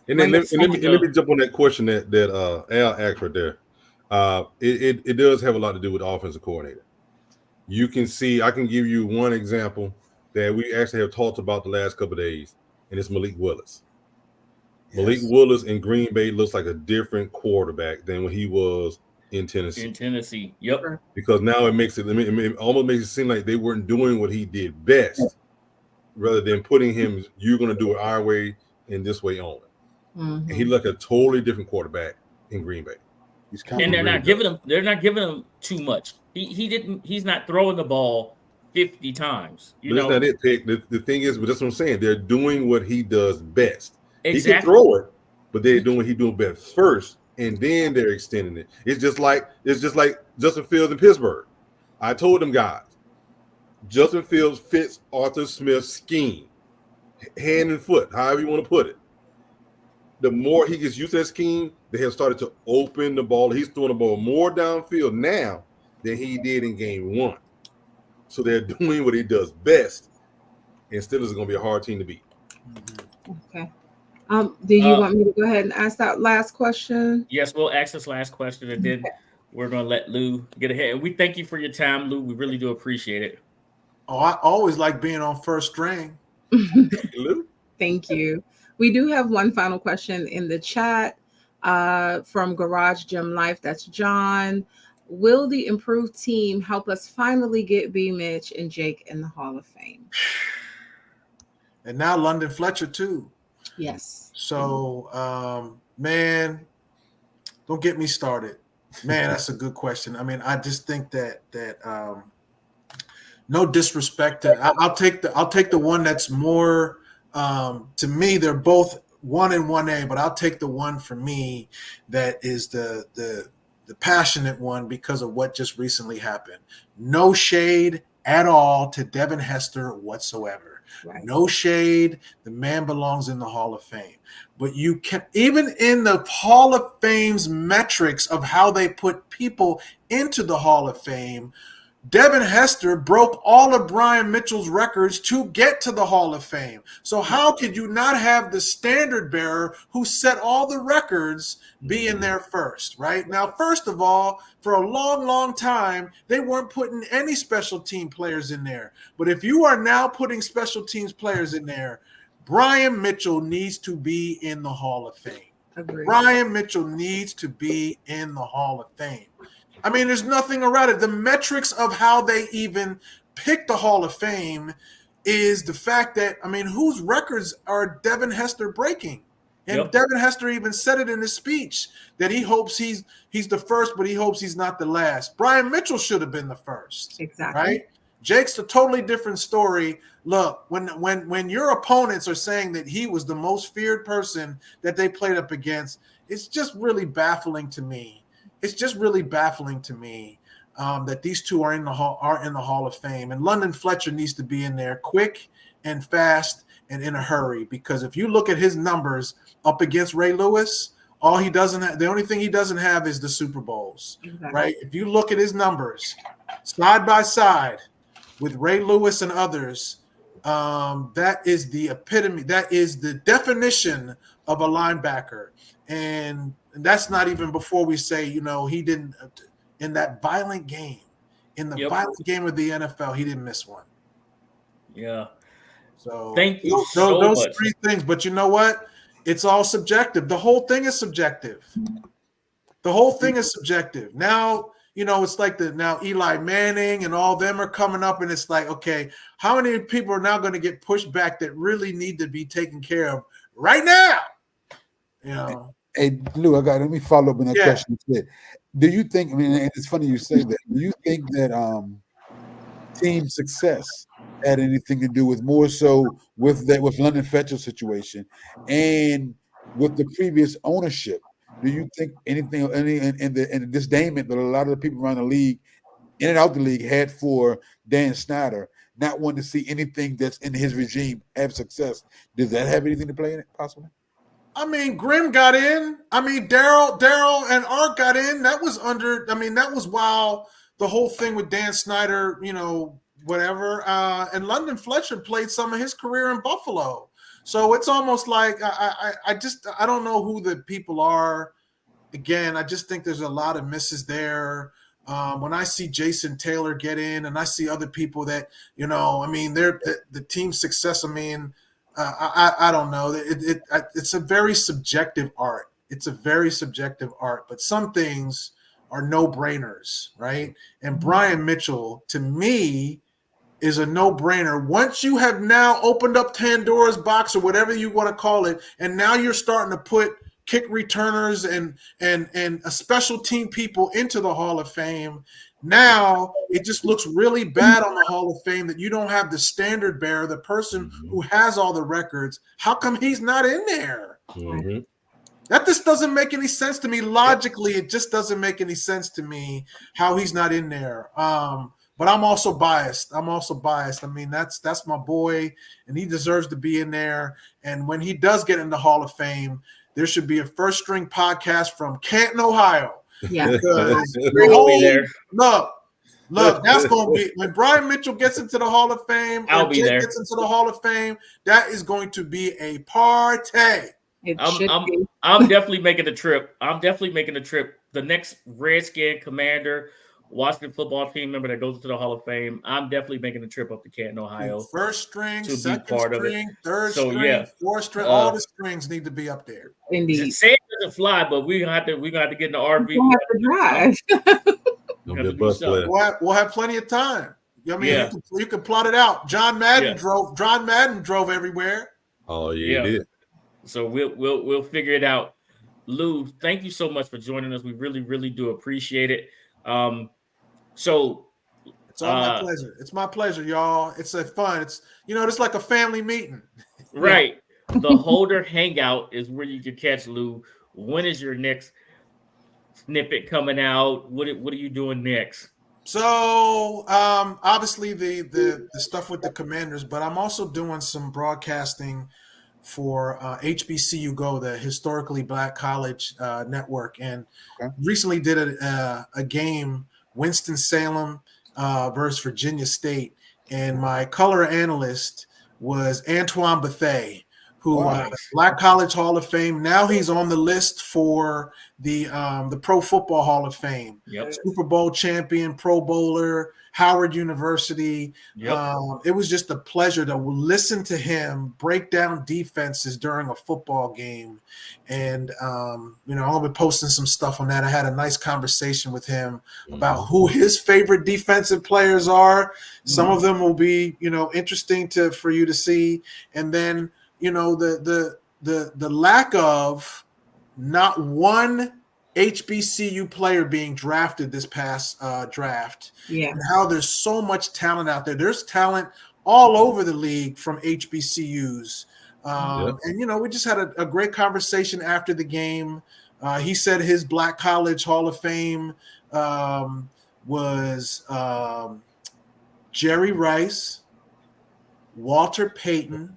And then let me jump on that question that Al asked right there. It does have a lot to do with the offensive coordinator. You can see, I can give you one example that we actually have talked about the last couple of days, and it's Malik Willis. Yes. Malik Willis in Green Bay looks like a different quarterback than when he was in Tennessee. Yep. Because now it almost makes it seem like they weren't doing what he did best, rather than putting him, you're going to do it our way and this way only. And he looked like a totally different quarterback in Green Bay. And they're not giving him too much. He's not throwing the ball 50 times. That's not it, Pick. The thing is, but that's what I'm saying. They're doing what he does best. Exactly. He can throw it, but they're doing what he doing best first, and then they're extending it. It's just like Justin Fields in Pittsburgh. I told them guys, Justin Fields fits Arthur Smith's scheme, hand and foot, however you want to put it. The more he gets used to that scheme, they have started to open the ball. He's throwing the ball more downfield now than he did in game one. So they're doing what he does best, and still is going to be a hard team to beat. Okay. Do you want me to go ahead and ask that last question? Yes, we'll ask this last question, and then we're going to let Lou get ahead. We thank you for your time, Lou. We really do appreciate it. Oh, I always like being on first string. Lou? Thank you. We do have one final question in the chat from Garage Gym Life. That's John. Will the improved team help us finally get B. Mitch and Jake in the Hall of Fame? And now London Fletcher too. Yes. So, man, don't get me started. Man, that's a good question. I mean, I just think that no disrespect to, I'll take the one that's more. To me, they're both 1 and 1A, but I'll take the one for me that is the passionate one because of what just recently happened. No shade at all to Devin Hester whatsoever. Right. No shade. The man belongs in the Hall of Fame. But you can, even in the Hall of Fame's metrics of how they put people into the Hall of Fame, Devin Hester broke all of Brian Mitchell's records to get to the Hall of Fame. So how could you not have the standard bearer who set all the records be in there first, right? Now, first of all, for a long, long time, they weren't putting any special team players in there. But if you are now putting special teams players in there, Brian Mitchell needs to be in the Hall of Fame. Agreed. Brian Mitchell needs to be in the Hall of Fame. I mean, there's nothing around it. The metrics of how they even pick the Hall of Fame is the fact that, I mean, whose records are Devin Hester breaking? And Devin Hester even said it in his speech that he hopes he's the first, but he hopes he's not the last. Brian Mitchell should have been the first. Exactly. Right? Jake's a totally different story. Look, when your opponents are saying that he was the most feared person that they played up against, it's just really baffling to me. It's just really baffling to me. that these two are in the Hall of Fame. And London Fletcher needs to be in there quick and fast and in a hurry, because if you look at his numbers up against Ray Lewis, the only thing he doesn't have is the Super Bowls, right? If you look at his numbers side by side with Ray Lewis and others, that is the epitome. That is the definition of a linebacker. And that's not even before we say, he didn't in that violent game, violent game of the NFL, he didn't miss one. Yeah. So thank you those much. three things. But you know what? It's all subjective. The whole thing is subjective. Now, it's like now Eli Manning and all them are coming up, and it's like, okay, how many people are now going to get pushed back that really need to be taken care of right now? Hey, Lou, let me follow up on that question. Do you think? I mean, it's funny you say that. Do you think that team success had anything to do with more so with London Fletcher's situation and with the previous ownership? Do you think anything in the disdainment that a lot of the people around the league, in and out the league, had for Dan Snyder, not wanting to see anything that's in his regime have success? Does that have anything to play in it, possibly? I mean, Grim got in. I mean, Daryl and Art got in. That was while the whole thing with Dan Snyder, whatever. And London Fletcher played some of his career in Buffalo. So it's almost like I don't know who the people are. Again, I just think there's a lot of misses there. When I see Jason Taylor get in, and I see other people that, they're the team success. I don't know. It's a very subjective art. But some things are no-brainers, right? And Brian Mitchell, to me, is a no-brainer. Once you have now opened up Pandora's box, or whatever you want to call it, and now you're starting to put kick returners and a special team people into the Hall of Fame, now it just looks really bad on the Hall of Fame that you don't have the standard bearer, the person who has all the records. How come he's not in there? Mm-hmm. That just doesn't make any sense to me. Logically, it just doesn't make any sense to me how he's not in there. But I'm also biased. I mean, that's my boy, and he deserves to be in there. And when he does get in the Hall of Fame, there should be a first string podcast from Canton, Ohio. Yeah. I'll be there. Look, that's going to be when Brian Mitchell gets into the Hall of Fame, I'll be there. Gets into the Hall of Fame. That is going to be a party. I'm definitely making the trip. The next Redskin commander, Washington football team member that goes into the Hall of Fame, I'm definitely making the trip up to Canton, Ohio. First string, to second be part string, of it. third string, fourth string, all the strings need to be up there. Indeed. Say it doesn't fly, but we're gonna have to get in the RV. You have to drive. We'll have plenty of time. You can plot it out. John Madden drove everywhere. Oh yeah, he did. So we'll figure it out. Lou, thank you so much for joining us. We really, really do appreciate it. So it's all my pleasure. It's my pleasure, y'all. It's fun. It's it's like a family meeting. Right. The Holder Hangout is where you can catch Lou. When is your next snippet coming out? What are you doing next? So obviously the stuff with the Commanders, but I'm also doing some broadcasting for HBCU Go, the Historically Black College Network, and recently did a game, Winston-Salem versus Virginia State, and my color analyst was Antoine Bethea, who Black College Hall of Fame. Now he's on the list for the Pro Football Hall of Fame. Yep. Super Bowl champion, Pro Bowler, Howard University. Yep. It was just a pleasure to listen to him break down defenses during a football game. And, I'll be posting some stuff on that. I had a nice conversation with him about who his favorite defensive players are. Some of them will be, interesting for you to see. And then, the lack of not one HBCU player being drafted this past draft, and how there's so much talent out there. There's talent all over the league from HBCUs. And, we just had a great conversation after the game. He said his Black College Hall of Fame was Jerry Rice, Walter Payton,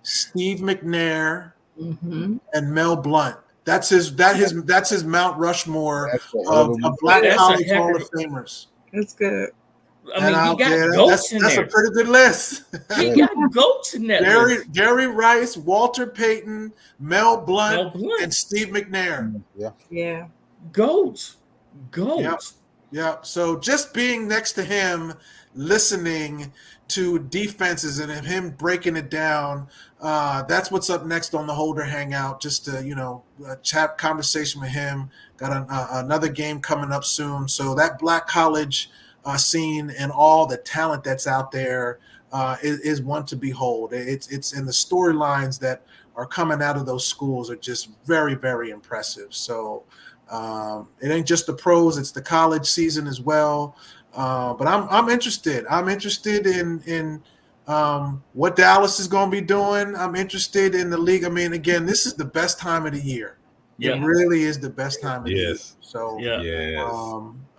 Steve McNair, and Mel Blount. That's his Mount Rushmore of Black College Hall of Famers. That's good. I mean, he got goats in that's there. That's a pretty good list. He got goats in that list. Jerry Rice, Walter Payton, Mel Blount, and Steve McNair. Yeah. Goats. Yeah. So just being next to him, listening to defenses and him breaking it down, that's what's up next on the Holder Hangout. Just to, a chat conversation with him. Got another game coming up soon. So that Black college scene and all the talent that's out there is one to behold. It's in the storylines that are coming out of those schools are just very, very impressive. So it ain't just the pros; it's the college season as well. But I'm interested. I'm interested in what Dallas is going to be doing. I'm interested in the league. I mean, again, this is the best time of the year. Yeah. It really is the best time of the year. So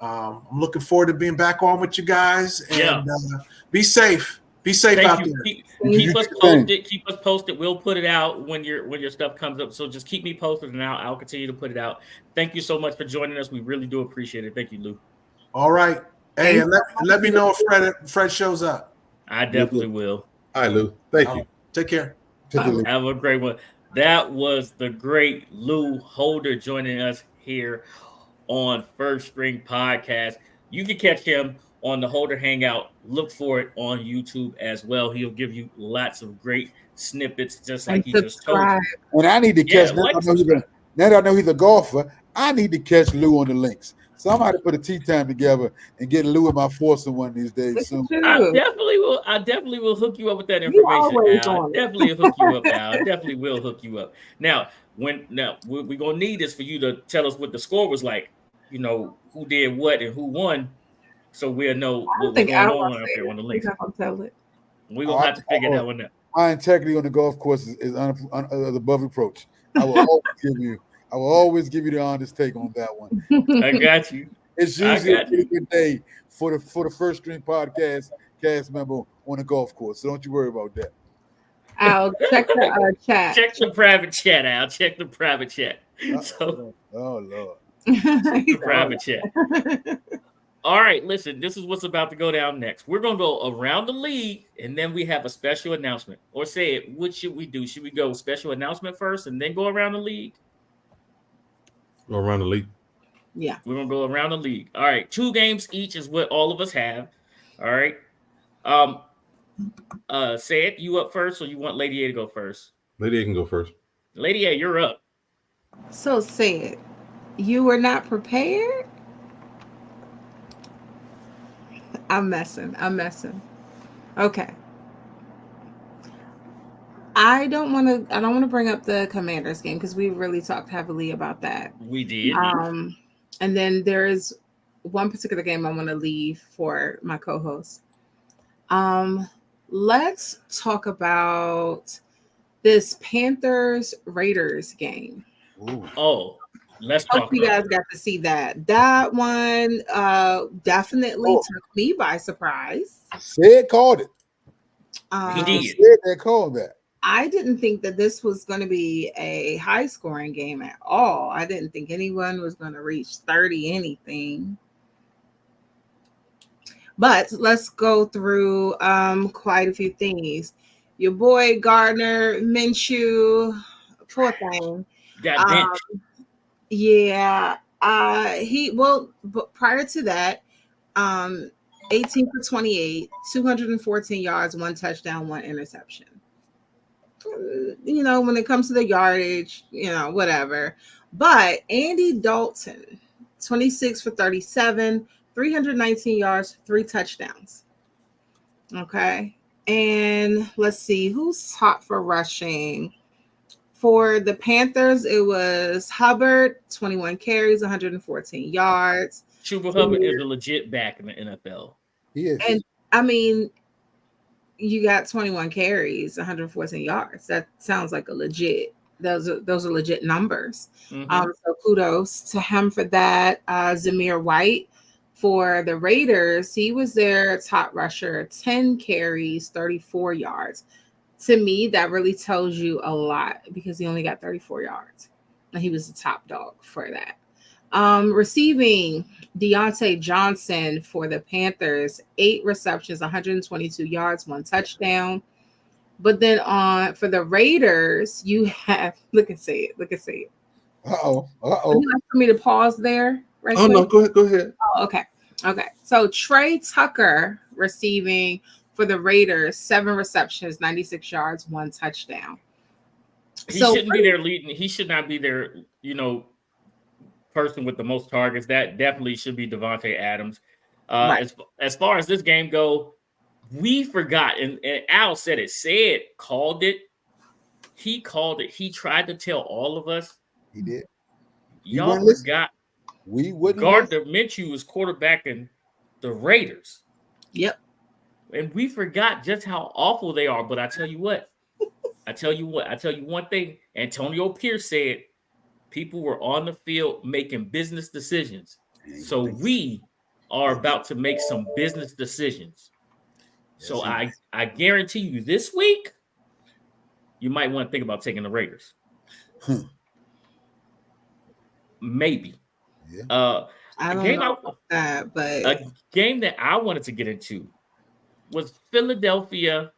I'm looking forward to being back on with you guys. And be safe. Be safe out there. Keep us posted. Keep us posted. We'll put it out when your stuff comes up. So just keep me posted, and I'll continue to put it out. Thank you so much for joining us. We really do appreciate it. Thank you, Lou. All right. Hey, and let me know if Fred shows up. I definitely will. All right, Lou. Thank you. Take care. Have a great one. That was the great Lou Holder joining us here on First String Podcast. You can catch him on the Holder Hangout. Look for it on YouTube as well. He'll give you lots of great snippets, just like he just told you. And I need to catch now that I know he's a golfer. I need to catch Lou on the links. Somebody put a tea time together and get Lou in my foursome one of these days soon. I definitely will hook you up with that information. Al. Definitely hook you up, Al. I definitely will hook you up. Now we're gonna need this for you to tell us what the score was like. Who did what and who won, so we'll know what's going on up there on the links. We're gonna have to figure that one out. My integrity on the golf course is above reproach. I will always give you the honest take on that one. I got you. It's usually a pretty good day for the First String Podcast cast member on the golf course. So don't you worry about that. I'll check the chat. Check the private chat, Al. Check the private chat. Oh Lord. The private chat. All right, listen, this is what's about to go down next. We're going to go around the league, and then we have a special announcement. Or say it, what should we do? Should we go special announcement first and then go around the league? Go around the league. Yeah. We're going to go around the league. All right, 2 games each is what all of us have. All right. Say it, you up first, or you want Lady A to go first? Lady A can go first. Lady A, you're up. So say it. You were not prepared? I'm messing. Okay. I don't want to bring up the Commanders game because we really talked heavily about that. We did. And then there is one particular game I want to leave for my co-host. Let's talk about this Panthers-Raiders game. Ooh. Oh, let's talk. Hope you guys got to see that. That one definitely took me by surprise. Sid called it. He did. Sid that called that. I didn't think that this was going to be a high-scoring game at all. I didn't think anyone was going to reach 30 anything. But let's go through quite a few things. Your boy Gardner Minshew, poor thing. Got benched. Yeah. But prior to that, 18 for 28, 214 yards, 1 touchdown, 1 interception. When it comes to the yardage, whatever. But Andy Dalton, 26 for 37, 319 yards, 3 touchdowns. Okay. And let's see who's hot for rushing. For the Panthers, it was Hubbard, 21 carries, 114 yards. Chuba Hubbard is a legit back in the NFL. He is. And I mean, you got 21 carries, 114 yards. That sounds like a legit those are legit numbers. Mhm. So kudos to him for that. Zamir White for the Raiders, he was their top rusher, 10 carries, 34 yards. To me, that really tells you a lot because he only got 34 yards. And he was the top dog for that. Receiving, Deontay Johnson for the Panthers, 8 receptions, 122 yards, 1 touchdown. But then for the Raiders, you have look and say it. Uh-oh. Would you like for me to pause there? Right Oh quick? no, go ahead. Oh, okay. So Trey Tucker receiving for the Raiders, 7 receptions, 96 yards, 1 touchdown. He shouldn't be their leading. He should not be their, person with the most targets. That definitely should be Devontae Adams. Right. As far as this game go, we forgot, and Al said it. Called it. He called it. He tried to tell all of us. He did. Y'all forgot. We wouldn't. Gardner Minshew was quarterbacking the Raiders. Yep. And we forgot just how awful they are. But I tell you what. I tell you one thing. Antonio Pierce said people were on the field making business decisions. So we are about to make some business decisions. So I guarantee you this week, you might want to think about taking the Raiders. Maybe. Yeah. I don't know about that, but a game that I wanted to get into was Philadelphia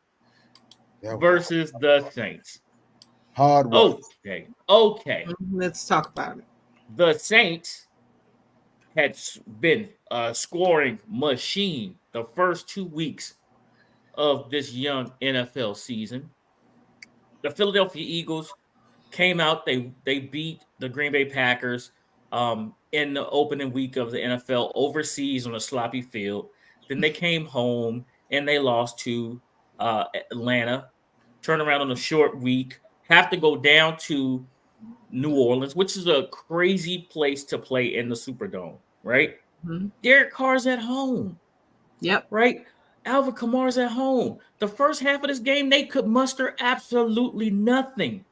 versus the Saints. Hard work. Okay. Let's talk about it. The Saints had been a scoring machine the first 2 weeks of this young NFL season. The Philadelphia Eagles came out. They beat the Green Bay Packers in the opening week of the NFL overseas on a sloppy field. Then they came home and they lost to Atlanta. Turn around on a short week. Have to go down to New Orleans, which is a crazy place to play in the Superdome, right? Mm-hmm. Derek Carr's at home. Yep. Right? Alvin Kamara's at home. The first half of this game, they could muster absolutely nothing.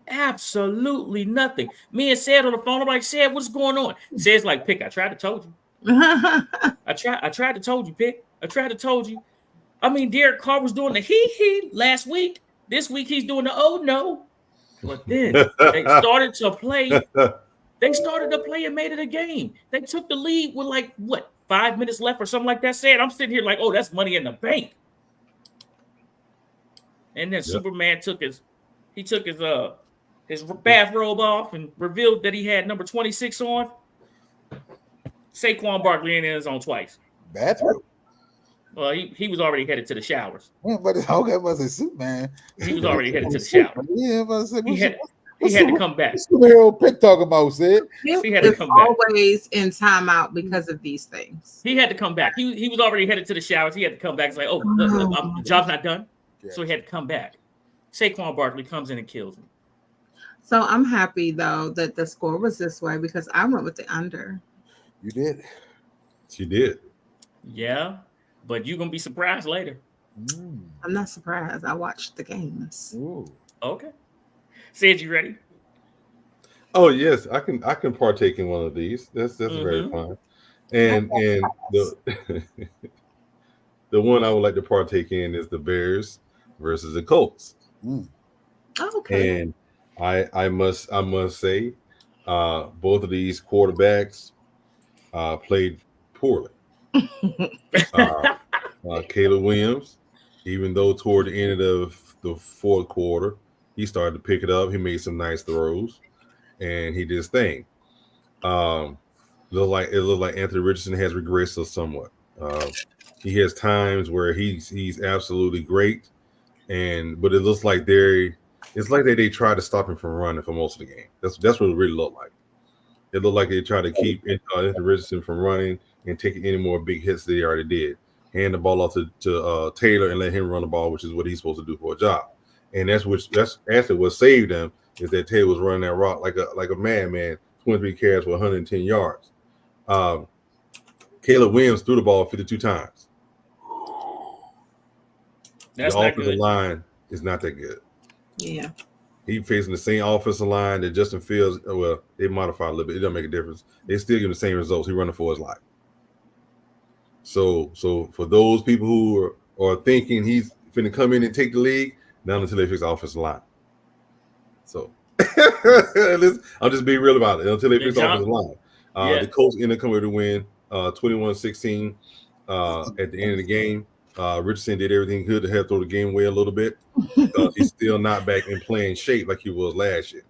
Absolutely nothing. Me and Sid on the phone. I'm like, Sid, what's going on? Sid's like, Pick, I tried to told you. I tried to told you, Pick. I tried to told you. I mean, Derek Carr was doing the hee last week. This week he's doing the oh no. But then they started to play. They started to play and made it a game. They took the lead with 5 minutes left or something like that. Said I'm sitting here like, oh, that's money in the bank. And then Superman took his bathrobe off and revealed that he had number 26 on. Saquon Barkley ain't in his own twice. Bathrobe. Well, he was already headed to the showers. But okay, was a suit, man. He was already headed to the shower. Yeah, but I said, he had to come back. Superhero Pick talking about Sid. He had to come back. Always in timeout because of these things. He had to come back. He was already headed to the showers. He had to come back. It's like, the job's not done. Yeah. So he had to come back. Saquon Barkley comes in and kills him. So I'm happy though that the score was this way because I went with the under. You did. She did. Yeah, but you're gonna be surprised later. I'm not surprised. I watched the games. Ooh. Okay. Sid, you ready? Oh yes, I can partake in one of these. That's very fun. And the the one I would like to partake in is the Bears versus the Colts. Oh, okay. And I must say, both of these quarterbacks played poorly. Caleb Williams, even though toward the end of the fourth quarter, he started to pick it up. He made some nice throws, and he did his thing. It looked like Anthony Richardson has regressed somewhat. He has times where he's absolutely great, but it looks like they tried to stop him from running for most of the game. That's what it really looked like. It looked like they tried to keep Anthony Richardson from running and taking any more big hits that he already did. Hand the ball off to Taylor and let him run the ball, which is what he's supposed to do for a job. And that's actually what saved them is that Taylor was running that route like a madman, 23 carries for 110 yards. Caleb Williams threw the ball 52 times. That's the not offensive good. line is not that good. Yeah. He facing the same offensive line that Justin Fields. Well, they modify a little bit. It doesn't make a difference. They still give the same results. He running for his life. So for those people who are thinking he's finna come in and take the league, not until they fix the offensive line. So I'll just be real about it. Until they fix the offensive line. The Colts ended up coming with a win, 21-16 at the end of the game. Richardson did everything good to help throw the game away a little bit because he's still not back in playing shape like he was last year.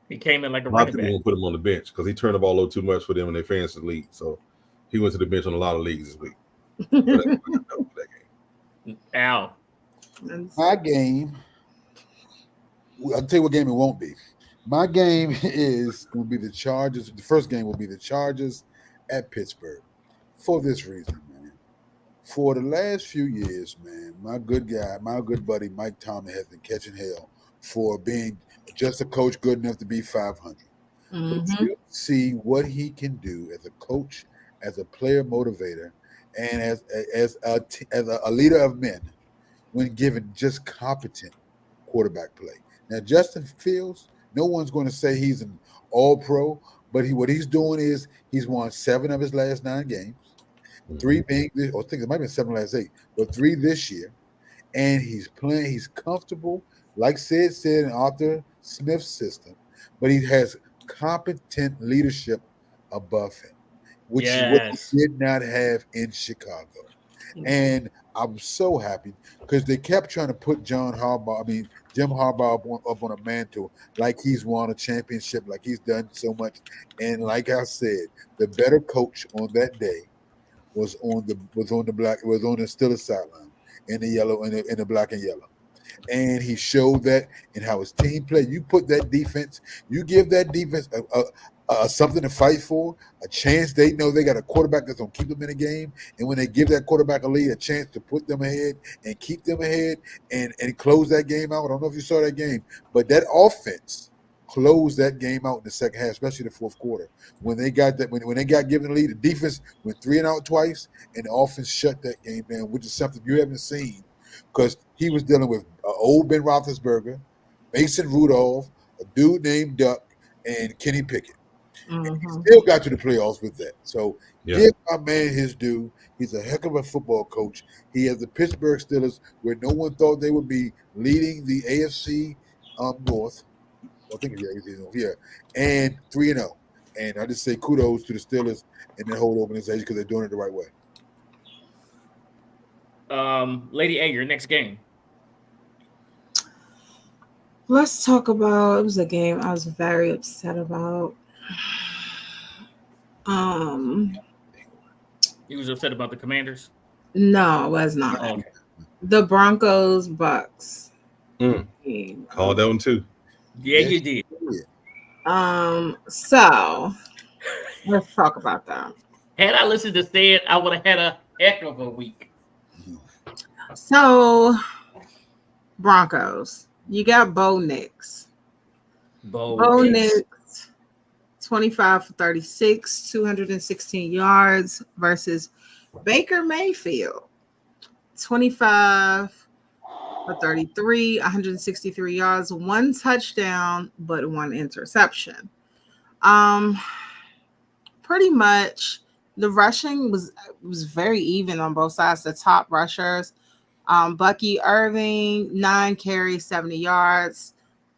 He came in like a lot running of people back. Put him on the bench because he turned the ball over too much for them in their fantasy league. So he went to the bench on a lot of leagues this week. That game. Ow. My game, I'll tell you what game it won't be. My game is going to be the Chargers. The first game will be the Chargers at Pittsburgh for this reason, man. For the last few years, man, my good buddy Mike Tomlin has been catching hell for being just a coach good enough to be 500. But you see what he can do as a coach, as a player motivator, and as a leader of men when given just competent quarterback play. Now, Justin Fields, no one's going to say he's an all-pro, but what he's doing is he's won 7 of his last 9 games, 3 being, or I think it might have been 7 last 8, but 3 this year, and he's playing. He's comfortable, like Sid said in Arthur Smith's system, but he has competent leadership above him, which is what he did not have in Chicago. And I'm so happy because they kept trying to put Jim Harbaugh up on a mantle like he's won a championship, like he's done so much. And like I said, the better coach on that day was on the Steelers sideline in the yellow and in the black and yellow. And he showed that in how his team played. You put that defense, you give that defense something to fight for, a chance. They know they got a quarterback that's going to keep them in the game. And when they give that quarterback a lead, a chance to put them ahead and keep them ahead and close that game out. I don't know if you saw that game, but that offense closed that game out in the second half, especially the fourth quarter. When they got that, when they got given the lead, the defense went 3 and out twice, and the offense shut that game down, which is something you haven't seen because he was dealing with old Ben Roethlisberger, Mason Rudolph, a dude named Duck, and Kenny Pickett. And he still got to the playoffs with that. So give my man his due. He's a heck of a football coach. He has the Pittsburgh Steelers where no one thought they would be leading the AFC North. I think it's the AFC North, and 3-0. And I just say kudos to the Steelers and their whole organization because they're doing it the right way. Lady A, your next game. Let's talk about, it was a game I was very upset about. You was upset about the Commanders? No, I was not. Oh, okay. The Broncos Bucks. Called that one too. Yeah, you did. So let's talk about that. Had I listened to Sid, I would have had a heck of a week. So Broncos, you got Bo Nix. Bo Nix, 25 for 36, 216 yards versus Baker Mayfield, 25 for 33, 163 yards, 1 touchdown, but 1 interception. Pretty much the rushing was very even on both sides. The top rushers, Bucky Irving, 9 carries, 70 yards.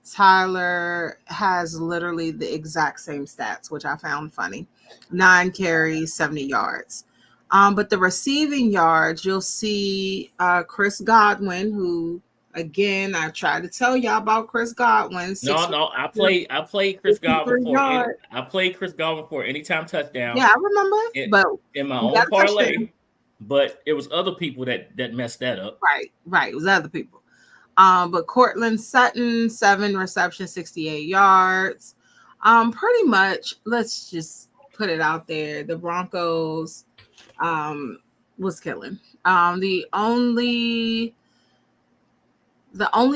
Tyler has literally the exact same stats, which I found funny. 9 carries, 70 yards. But the receiving yards, you'll see Chris Godwin, who, again, I tried to tell y'all about Chris Godwin. I played Chris Godwin for I played Chris Godwin for anytime touchdown. Yeah, I remember. But in my own parlay, but it was other people that messed that up. Right. It was other people. But Cortland Sutton, 7 receptions, 68 yards. Pretty much, let's just put it out there. The Broncos was killing. The only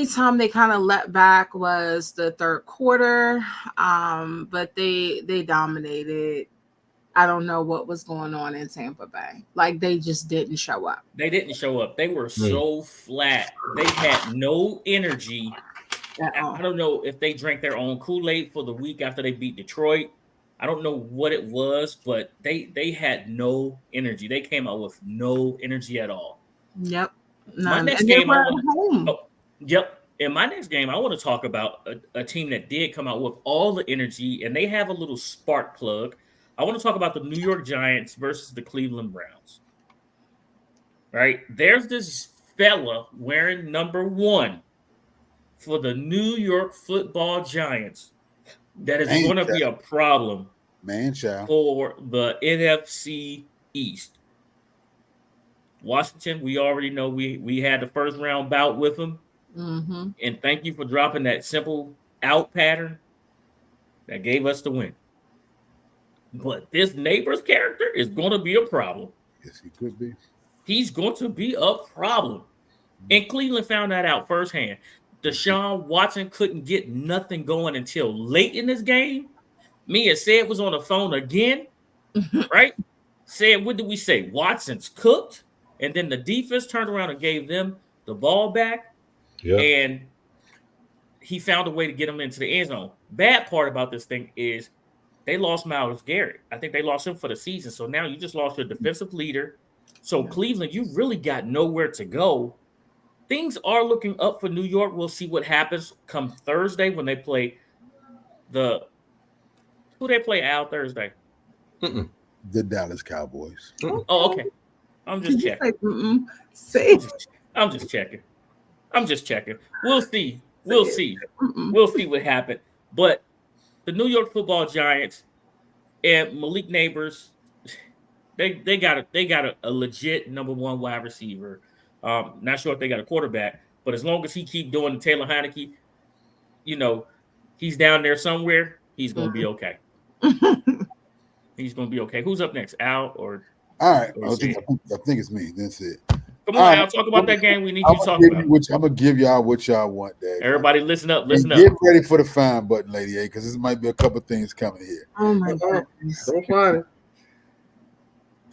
time they kind of let back was the third quarter. But they dominated. I don't know what was going on in Tampa Bay. Like, they just didn't show up. They didn't show up. They were so flat. They had no energy I don't know if they drank their own Kool-Aid for the week after they beat Detroit. I don't know what it was, but they had no energy. They came out with no energy at all. Yep. My next and game, they were at home. Yep. In my next game, I want to talk about a team that did come out with all the energy, and they have a little spark plug. I want to talk about the New York Giants versus the Cleveland Browns. Right? There's this fella wearing number 1 for the New York Football Giants that is going to be a problem for the NFC East. Washington, we already know we had the first round bout with them. Mm-hmm. And thank you for dropping that simple out pattern that gave us the win. But this neighbor's character is going to be a problem. Yes, he could be. He's going to be a problem. And Cleveland found that out firsthand. Deshaun Watson couldn't get nothing going until late in this game. Me and Sid was on the phone again, right? Said, what did we say? Watson's cooked. And then the defense turned around and gave them the ball back. Yeah. And he found a way to get him into the end zone. Bad part about this thing is they lost Myles Garrett. I think they lost him for the season. So now you just lost your defensive leader. So Cleveland, you really got nowhere to go. Things are looking up for New York. We'll see what happens come Thursday when they play who they play out Thursday? The Dallas Cowboys. Oh, okay. I'm just checking. I'm just checking. We'll see. We'll see what happens. But the New York Football Giants and Malik Neighbors, they got a legit number 1 wide receiver. Not sure if they got a quarterback, but as long as he keep doing the Taylor Heineke, he's down there somewhere. He's gonna be okay. He's gonna be okay. Who's up next? Al or? All right, I think it's me. That's it. Come on, Al. Talk about that game. We need you to talk about. I'm gonna give y'all what y'all want, Dad. Everybody, listen up. Get ready for the fine button, Lady A, because this might be a couple things coming here. Oh my God! Don't find it.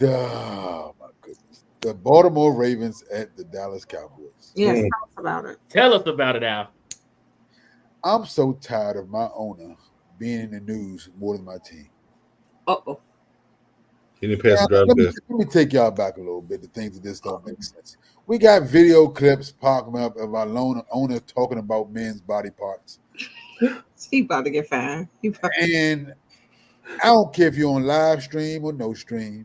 Oh my goodness! The Baltimore Ravens at the Dallas Cowboys. Yes, tell us about it. Tell us about it, Al. I'm so tired of my owner being in the news more than my team. Uh-oh. Let me take y'all back a little bit. The things that just don't make sense. We got video clips popping up of our owner talking about men's body parts. He about to get fined. And I don't care if you're on live stream or no stream.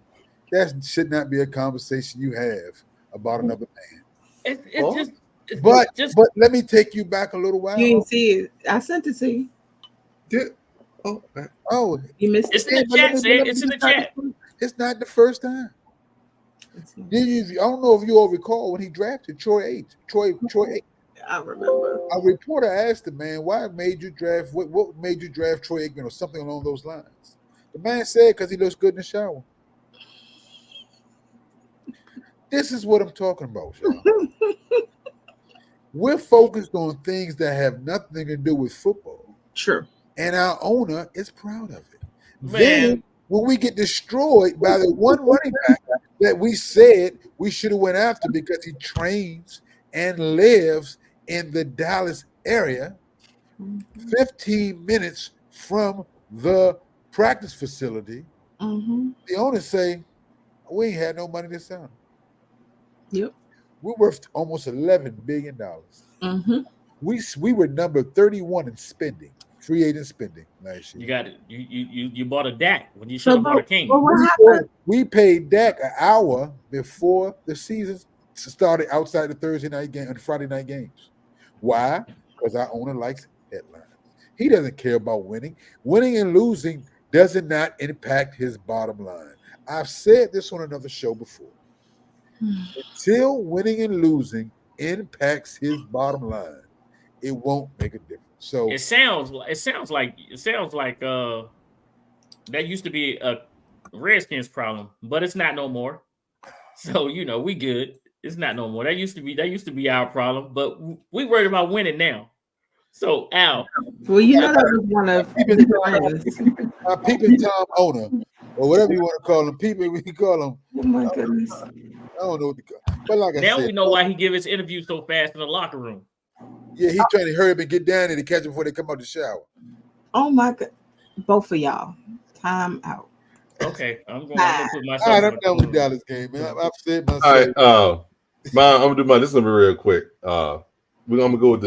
That should not be a conversation you have about another man. But let me take you back a little while. You didn't see it. I sent it to you. You missed it. It's in the chat, Sid. It's in the chat. It's not the first time. I don't know if you all recall when he drafted Troy Aikman. I remember. A reporter asked the man, "Why made you draft? What made you draft Troy Aikman or something along those lines?" The man said, "Because he looks good in the shower." This is what I'm talking about, Sean. We're focused on things that have nothing to do with football. Sure. And our owner is proud of it. Man. Then when we get destroyed by the one running back that we said we should have went after because he trains and lives in the Dallas area, 15 minutes from the practice facility, the owners say, we ain't had no money this time. Yep. We're worth almost $11 billion. We were number 31 in spending. Free agent spending last year. You got it. You bought a Dak when you should have bought a King. Well, what happened? We paid Dak an hour before the season started outside the Thursday night game and Friday night games. Why? Because our owner likes headlines. He doesn't care about winning. Winning and losing does not impact his bottom line. I've said this on another show before. Until winning and losing impacts his bottom line, it won't make a difference. So it sounds like that used to be a Redskins problem, but it's not no more. So we good. It's not no more. That used to be our problem, but we worried about winning now. So Al, well, that was one of our peeping Tom owner, or whatever you want to call him. People we call him. Oh my goodness. I don't know what to call. But like now I said, we know why he give his interview so fast in the locker room. Yeah, he's trying to hurry up and get down there to catch them before they come out the shower. Oh my God. Both of y'all. Time out. Okay, I'm gonna put myself. All right, on I'm done with the- Dallas game, man. I've said myself. All right, I'm gonna do my. This is gonna be real quick. I'm gonna go with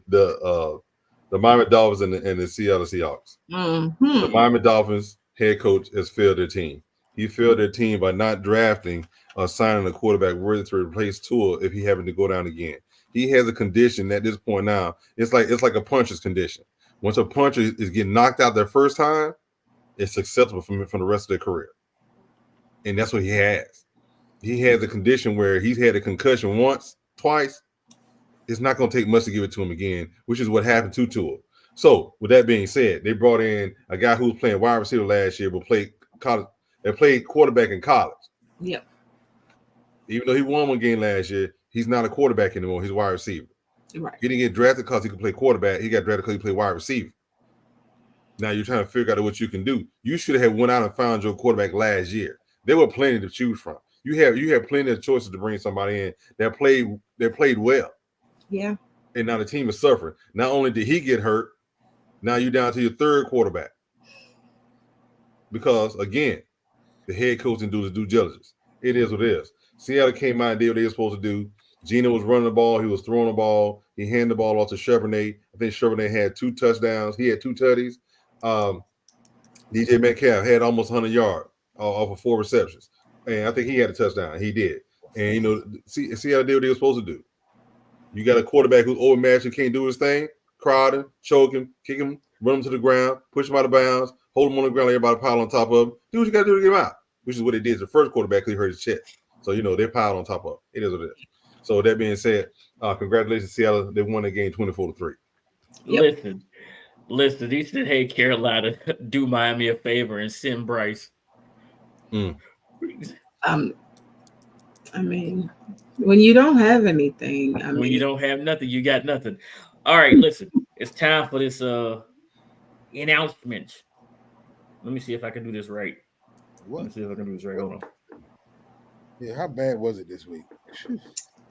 the Miami Dolphins and the Seattle Seahawks. Mm-hmm. The Miami Dolphins head coach has failed their team. He failed their team by not drafting or signing a quarterback worthy to replace Tua if he happened to go down again. He has a condition at this point now. It's like a puncher's condition. Once a puncher is getting knocked out their first time, it's acceptable from the rest of their career. And that's what he has. He has a condition where he's had a concussion once, twice. It's not going to take much to give it to him again, which is what happened to Tua. So, with that being said, they brought in a guy who was playing wide receiver last year, but played college. They played quarterback in college. Yep. Even though he won one game last year, he's not a quarterback anymore. He's a wide receiver. Right. He didn't get drafted because he could play quarterback. He got drafted because he played wide receiver. Now you're trying to figure out what you can do. You should have went out and found your quarterback last year. There were plenty to choose from. You have plenty of choices to bring somebody in that played well. Yeah. And now the team is suffering. Not only did he get hurt, now you're down to your third quarterback. Because again, the head coach didn't do his due diligence. It is what it is. Seattle came out and did what they were supposed to do. Geno was running the ball. He was throwing the ball. He handed the ball off to Charbonnet. I think Charbonnet had 2 touchdowns. He had 2 tutties. DJ Metcalf had almost 100 yards off of 4 receptions. And I think he had a touchdown. He did. And, Seattle did what they were supposed to do. You got a quarterback who's overmatched and can't do his thing. Crowd him, choke him, kick him, run him to the ground, push him out of bounds, hold him on the ground, let everybody pile on top of him. Do what you got to do to get him out, which is what they did. The first quarterback, he hurt his chest. So, they piled on top of him. It is what it is. So, that being said, congratulations, Seattle. They won the game 24-3. Yep. Listen, he said, hey, Carolina, do Miami a favor and send Bryce. I mean, when you don't have anything, when you don't have nothing, you got nothing. All right, listen, it's time for this announcement. Let me see if I can do this right. What? Let me see if I can do this right. Hold on. Yeah, how bad was it this week?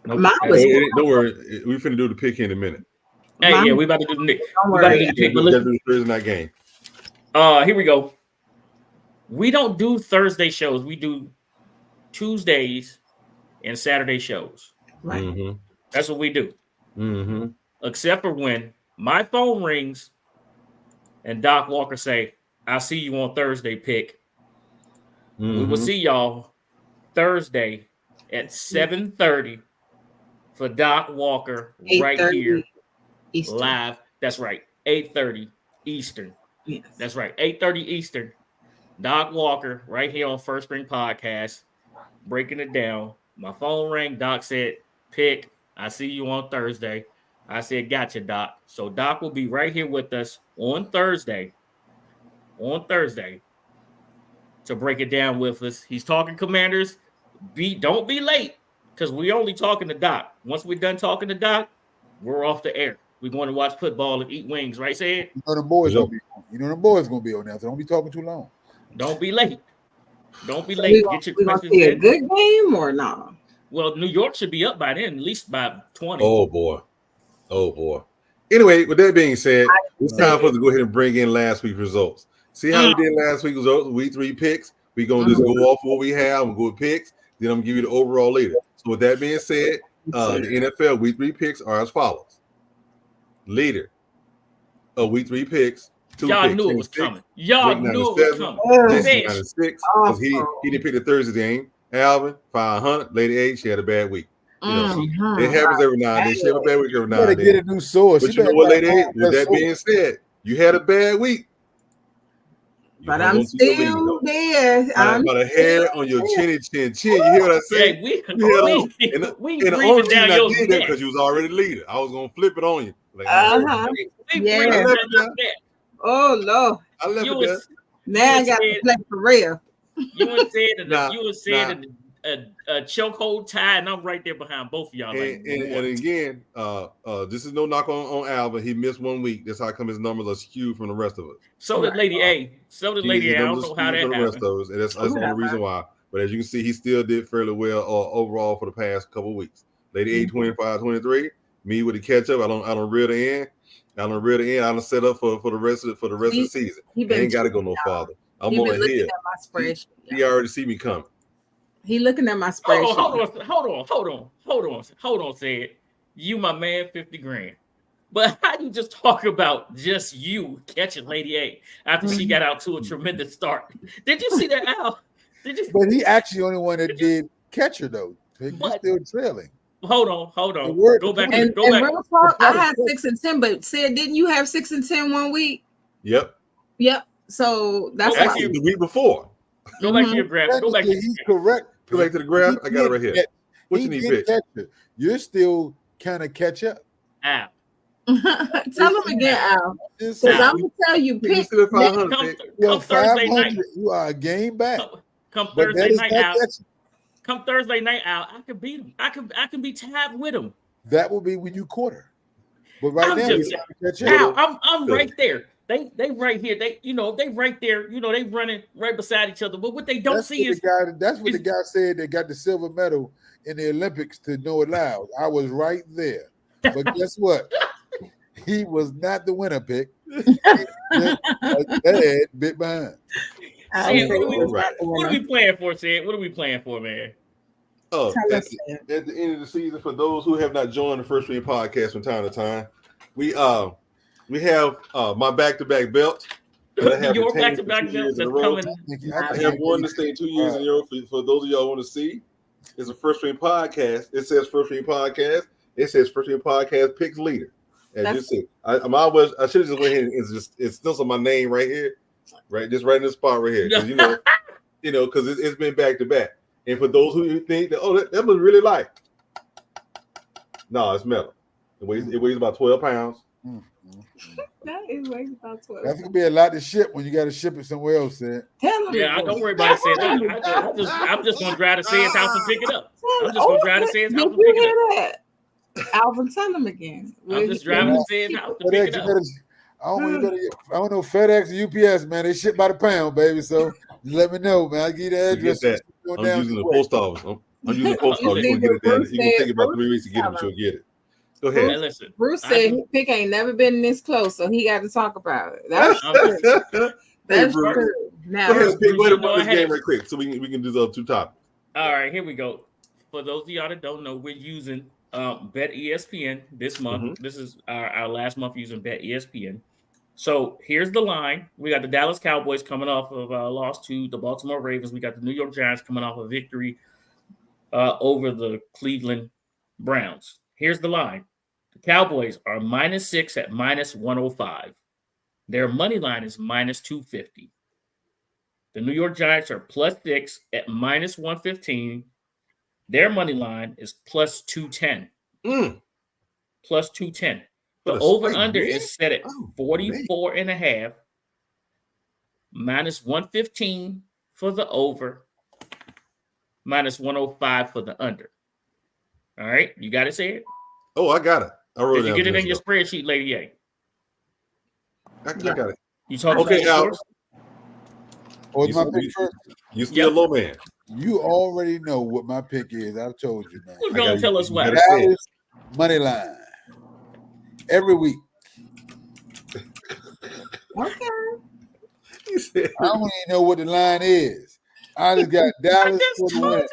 Nope. Mine was- Don't worry, we finna do the pick in a minute. Hey, Mine- yeah, we about to do the Don't worry. pick. But We got to listen, do the Thursday night game. here we go. We don't do Thursday shows. We do Tuesdays and Saturday shows. Right. Mm-hmm. That's what we do. Mm-hmm. Except for when my phone rings and Doc Walker say, I'll see you on Thursday, pick. Mm-hmm. We will see y'all Thursday at 7:30 for Doc Walker right 8:30 here Eastern. live. That's right, 8:30 Eastern. Yes. That's right, 8:30 Eastern. Doc Walker right here on First Spring Podcast, breaking it down. My phone rang. Doc said, pick. I see you on Thursday. I said, gotcha, Doc. So Doc will be right here with us on Thursday. To break it down with us. He's talking Commanders. Don't be late, because we only talking to Doc. Once we're done talking to Doc, we're off the air. We're going to watch football and eat wings, right, Sid? The boys gonna be on. The boys gonna be on now, so don't be talking too long. Don't be late. Don't be So late. we Get your gonna questions see a in. good game or not? Well, New York should be up by then, at least by 20. Oh boy. Anyway, with that being said, it's time for us to go ahead and bring in last week's results. See how we did last week's results? Week 3 picks. We're gonna just go off what we have. I'm gonna go with picks. Then I'm gonna give you the overall later. So with that being said, the NFL week 3 picks are as follows. Leader of week 3 picks. 2 Y'all picks. knew it was coming. Y'all knew it was coming. Jason 9-6 because he didn't pick the Thursday game. Alvin 500. Lady 8, she had a bad week. It happens every now and then. She have a bad week every now and then. Get a new source. But you know what, Lady 8? With that being said, you had a bad week. But I'm still there. I'm about a hair on your chinny chin. You hear what I say? Hey, we and the only breathing reason down I your did that neck. because you was already leader. I was gonna flip it on you. Like, We Yeah. breathing down your neck. Oh Lord. I left You it there. was, Now I got to play for real. you was saying Nah, you was saying a chokehold tie, and I'm right there behind both of y'all. And again, this is no knock on Alvin. He missed 1 week. That's how come his numbers are skewed from the rest of us. So did Lady A. So did Lady A. I don't His know numbers how are that skewed from the rest happened. of us, and that's the only reason why. But as you can see, he still did fairly well overall for the past couple of weeks. Lady A 25-23, Me with the catch up. I don't reel the end. I don't set up for the rest of the season. I ain't got to go no farther. I'm on the hill. He already see me coming. He looking at my spreadsheet. Hold on, said you my man, 50 grand. But how you just talk about just you catching Lady A after she got out to a tremendous start? Did you see that, Al? But he actually only one that did catcher though. He's still trailing. Hold on. Go back. And real talk, I had 6 and 10, but said, didn't you have 6 and 10 one week? Yep. So that's actually the week before. Go back to your graph. Go back. He's correct. Go back to the graph. I got it right here. What you need, pitch? You're still kind of catch up. Al. Tell him again, Al. Because I'm gonna tell you, pick. Come Thursday night. You are a game back. Come Thursday night, Al. Come Thursday night, Al. I could beat him. I can be tied with him. That will be when you quarter. But right I'm right there. They right here. They right there. They running right beside each other. But what they don't see is that's what the guy said. They got the silver medal in the Olympics to know it loud. I was right there. But guess what? He was not the winner pick. That bit behind. What are we playing for, Sid? What are we playing for, man? Oh, at the end of the season, for those who have not joined the First Stream podcast from time to time, we have my back-to-back belt. Your back-to-back belt that's coming. I have one this thing 2 years in a row. For those of y'all want to see, it's a First Stream podcast. It says First Stream podcast. It says First Stream podcast picks leader. As you see, I should have just went ahead and it's still on my name right here, right? Just right in the spot right here, because it's been back to back. And for those who think that that was really light, no, it's metal. It weighs about 12 pounds. That is weighs about 12. That's gonna be a lot to ship when you got to ship it somewhere else. Then. Don't worry about it. I'm just gonna drive to Sid's house and pick it up. I'm just gonna drive to Sid's house and pick it up. Alvin, tell him again. I'm just driving to Sid's house to pick it up. I don't know FedEx or UPS, man. They ship by the pound, baby. So just let me know, man. I'll give you the address. I'm using the post office. I'm using the post office. You can get it down. You can take about 3 weeks to get it, but you'll get it. Go ahead. Hey, listen, Bruce said his pick ain't never been this close, so he got to talk about it. That's true. That's true. Now, go ahead this game right quick so we can do the two topics. All right, here we go. For those of y'all that don't know, we're using Bet ESPN this month. Mm-hmm. This is our last month using Bet ESPN. So here's the line. We got the Dallas Cowboys coming off of a loss to the Baltimore Ravens. We got the New York Giants coming off a victory over the Cleveland Browns. Here's the line. The Cowboys are -6 at -105. Their money line is -250. The New York Giants are +6 at -115. Their money line is +210. +210. The over-under is set at 44.5, -115 for the over, -105 for the under. All right, you got it, Sid? Oh, I got it. I wrote it down. Did you get it in your spreadsheet, Lady A? I got it. You talking okay, about you still low man. You already know what my pick is. I've told you, man. Who's going to tell us what? Dallas money line. Every week. Okay. I don't even know what the line is. I just got Dallas for the win.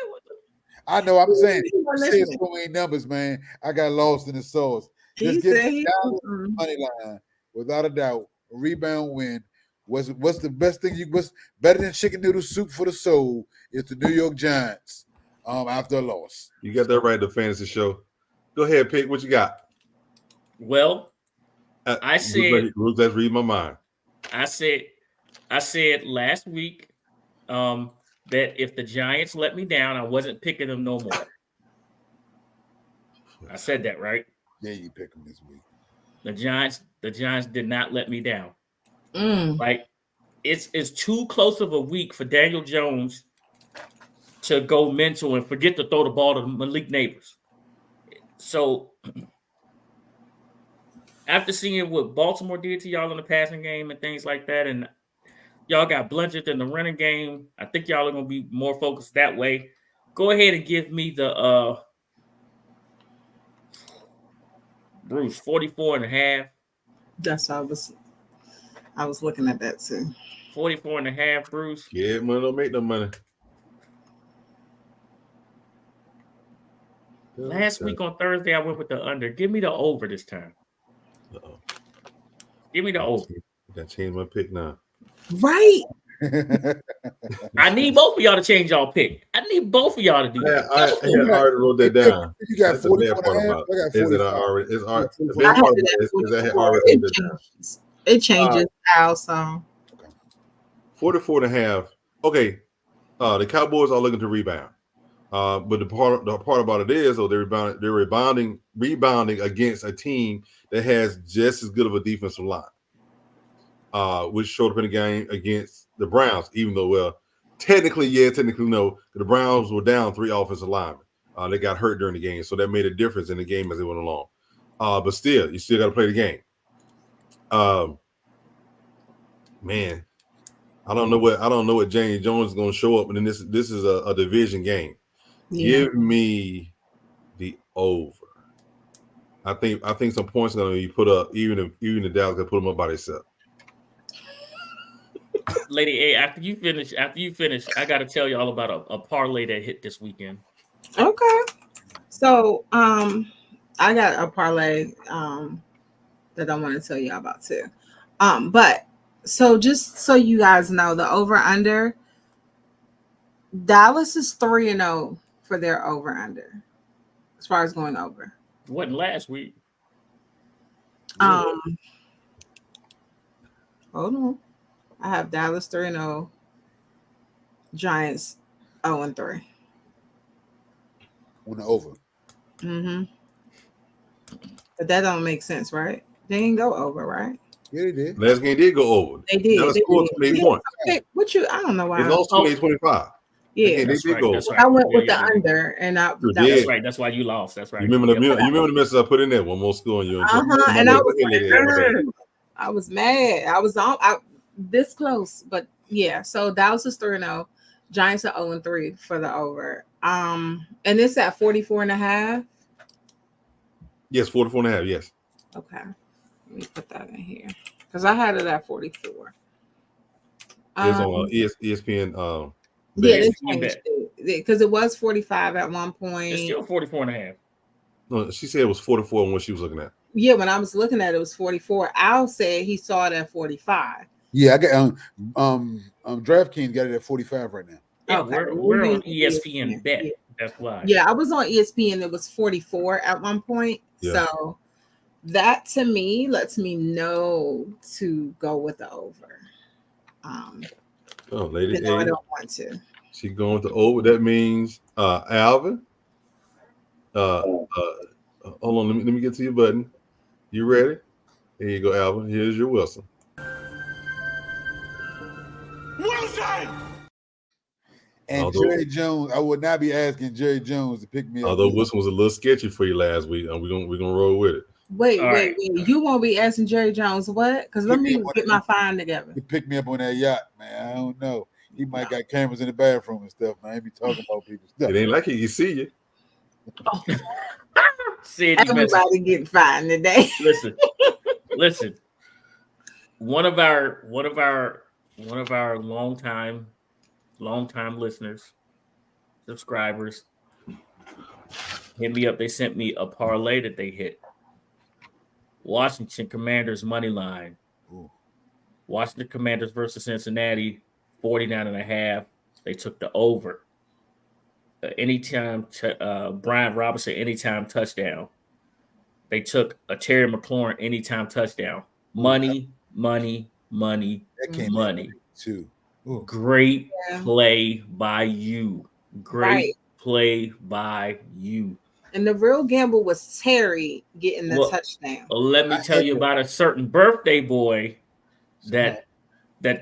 I know. I'm saying so many numbers, man. I got lost in the sauce. Just get Dallas money line without a doubt. A rebound win. What's the best thing? What's better than chicken noodle soup for the soul? Is the New York Giants after a loss. You got that right. The fantasy show. Go ahead, pick what you got. Well, I said. Let's read my mind. I said last week that if the Giants let me down, I wasn't picking them no more. I said that, right? Yeah, you pick them this week. The Giants did not let me down. Like it's too close of a week for Daniel Jones to go mental and forget to throw the ball to Malik Neighbors. So after seeing what Baltimore did to y'all in the passing game and things like that, and y'all got bludgeoned in the running game, I think y'all are going to be more focused that way. Go ahead and give me the Bruce, 44.5. That's what I was looking at that too. 44.5, Bruce. Yeah, money don't make no money. Last week on Thursday, I went with the under. Give me the over this time. Uh-oh. Give me the over. I got to change my pick now. Right. I need both of y'all to change y'all pick. I need both of y'all to do that. I already wrote that down. You got That's the bad 44 part and a half. about I it. got Is that 45. I already? It's already. The I bad had part it about at it is that I 44. already wrote that down. It changes how so. 44 and a half. Okay. The Cowboys are looking to rebound. But the part about it is, they're rebounding against a team that has just as good of a defensive line. Which showed up in the game against the Browns, even though, technically no. The Browns were down 3 offensive linemen. They got hurt during the game, so that made a difference in the game as they went along. But still, you still got to play the game. Man, I don't know what James Jones is going to show up, and then this is a division game. Yeah. Give me the over. I think some points are going to be put up, even if Dallas can put them up by themselves. Lady A, after you finish, I got to tell y'all about a parlay that hit this weekend. Okay. So I got a parlay that I want to tell y'all about too. But so just so you guys know, the over under, Dallas is 3-0 for their over under as far as going over. Wasn't last week. Hold on. I have Dallas 3-0, Giants 0-3. On the over. Mm-hmm. But that don't make sense, right? They didn't go over, right? Yeah, they did. Last game did go over. They did. Dallas They scored did. 28 points. Okay, I don't know why. They lost 28-25. Yeah, Again, That's they did right. go That's over. right. I went with Yeah, the under, and That's right. That's why you lost. That's right. You remember the message I put in there? One more score on you. And I was like, I was mad. I was this close, but yeah. So Dallas is 3-0. Giants are 0-3 for the over. And it's at 44.5. Yes, 44.5. Yes. Okay, let me put that in here because I had it at 44. It's on ESPN. Yeah, they changed it because it was 45 at one point. It's still 44.5. No, she said it was 44 on what she was looking at. Yeah, when I was looking at it, it was 44. Al said he saw it at 45. Yeah, I got DraftKings got it at 45 right now. Yeah, Okay. we're on ESPN Bet. Yeah. That's why. Yeah, I was on ESPN. It was 44 at one point. Yeah. So that to me lets me know to go with the over. Lady A, I don't want to. She going with the over. That means Alvin. Hold on, let me get to your button. You ready? Here you go, Alvin. Here's your Wilson. And Jerry Jones, I would not be asking Jerry Jones to pick me up. Although Wilson was a little sketchy for you last week, and we're gonna roll with it. Wait. You won't be asking Jerry Jones what? Because let me get my fine together. He picked me up on that yacht, man. I don't know. He might got cameras in the bathroom and stuff, man. He be talking about people's stuff. It ain't like he can see you. Everybody getting fined today. Listen. One of our longtime listeners, subscribers, hit me up. They sent me a parlay that they hit. Washington Commanders money line. Ooh. Washington Commanders versus Cincinnati, 49.5. They took the over. Brian Robinson anytime touchdown. They took a Terry McLaurin anytime touchdown. Money. That came money. Too. Ooh. Great play by you. Right. Play by you. And the real gamble was Terry getting the touchdown. Let me tell you about a certain birthday boy that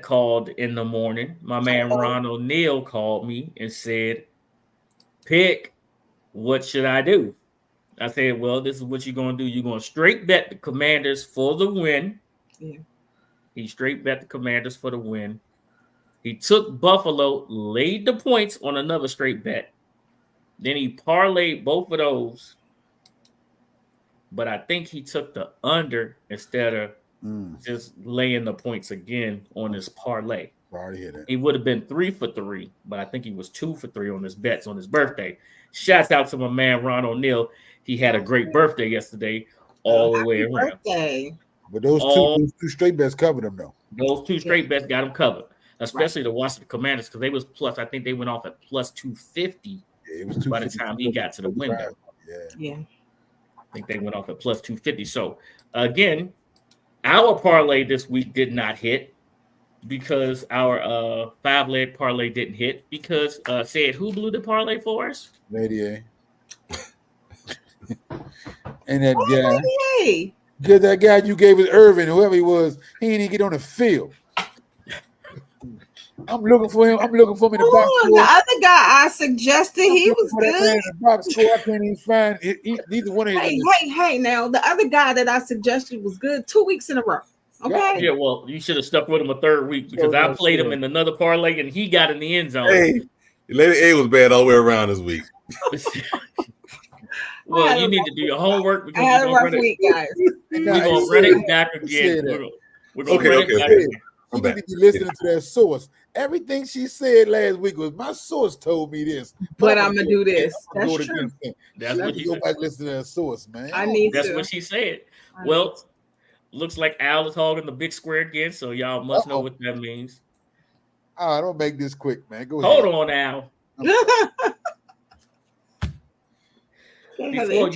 called in the morning. My man Ron O'Neill called me and said, "Pick, what should I do?" I said, "Well, this is what you're going to do. You're going to straight bet the Commanders for the win." Yeah. He straight bet the Commanders for the win. He took Buffalo, laid the points on another straight bet. Then he parlayed both of those. but I think he took the under instead of Mm. just laying the points again on his parlay. I already hear that. He would have been 3 for 3, but I think he was 2 for 3 on his bets on his birthday. Shouts out to my man Ron O'Neill. He had a great birthday yesterday, all the way Happy around. birthday. But those two straight bets covered them though. Those two straight bets got him covered, especially the Washington Commanders because they was plus. I think they went off at plus 250 Yeah, it was by the time he got to the window. Yeah. I think they went off at plus 250. So again, our parlay this week did not hit because our 5-leg parlay didn't hit because said who blew the parlay for us? Lady A. And that guy, Hey. because that guy you gave us Irvin, whoever he was, he didn't get on the field. I'm looking for him. I'm looking for him in the box Oh, score. the other guy I suggested, he was For that man good. in the box score, I can't even find neither one of Hey, them. hey, now the other guy that I suggested was good 2 weeks in a row. Okay. Yeah, well, you should have stuck with him a third week because I played him in another parlay and he got in the end zone. Hey, Lady A was bad all the way around this week. Well, you need to do your homework I because had a we're rough week, guys. going to run it back again. We're going to run it back again. You need to be listening to that source. Everything she said last week was my source told me this. But I'm gonna do this. That's do it true. again. That's what You he go said. back and listen to that source, man. I need That's to. what she said. I need Well, to. looks like Al is hogging the big square again, so y'all must know what that means. I don't make this quick, man. Go Hold ahead. on, Al. Before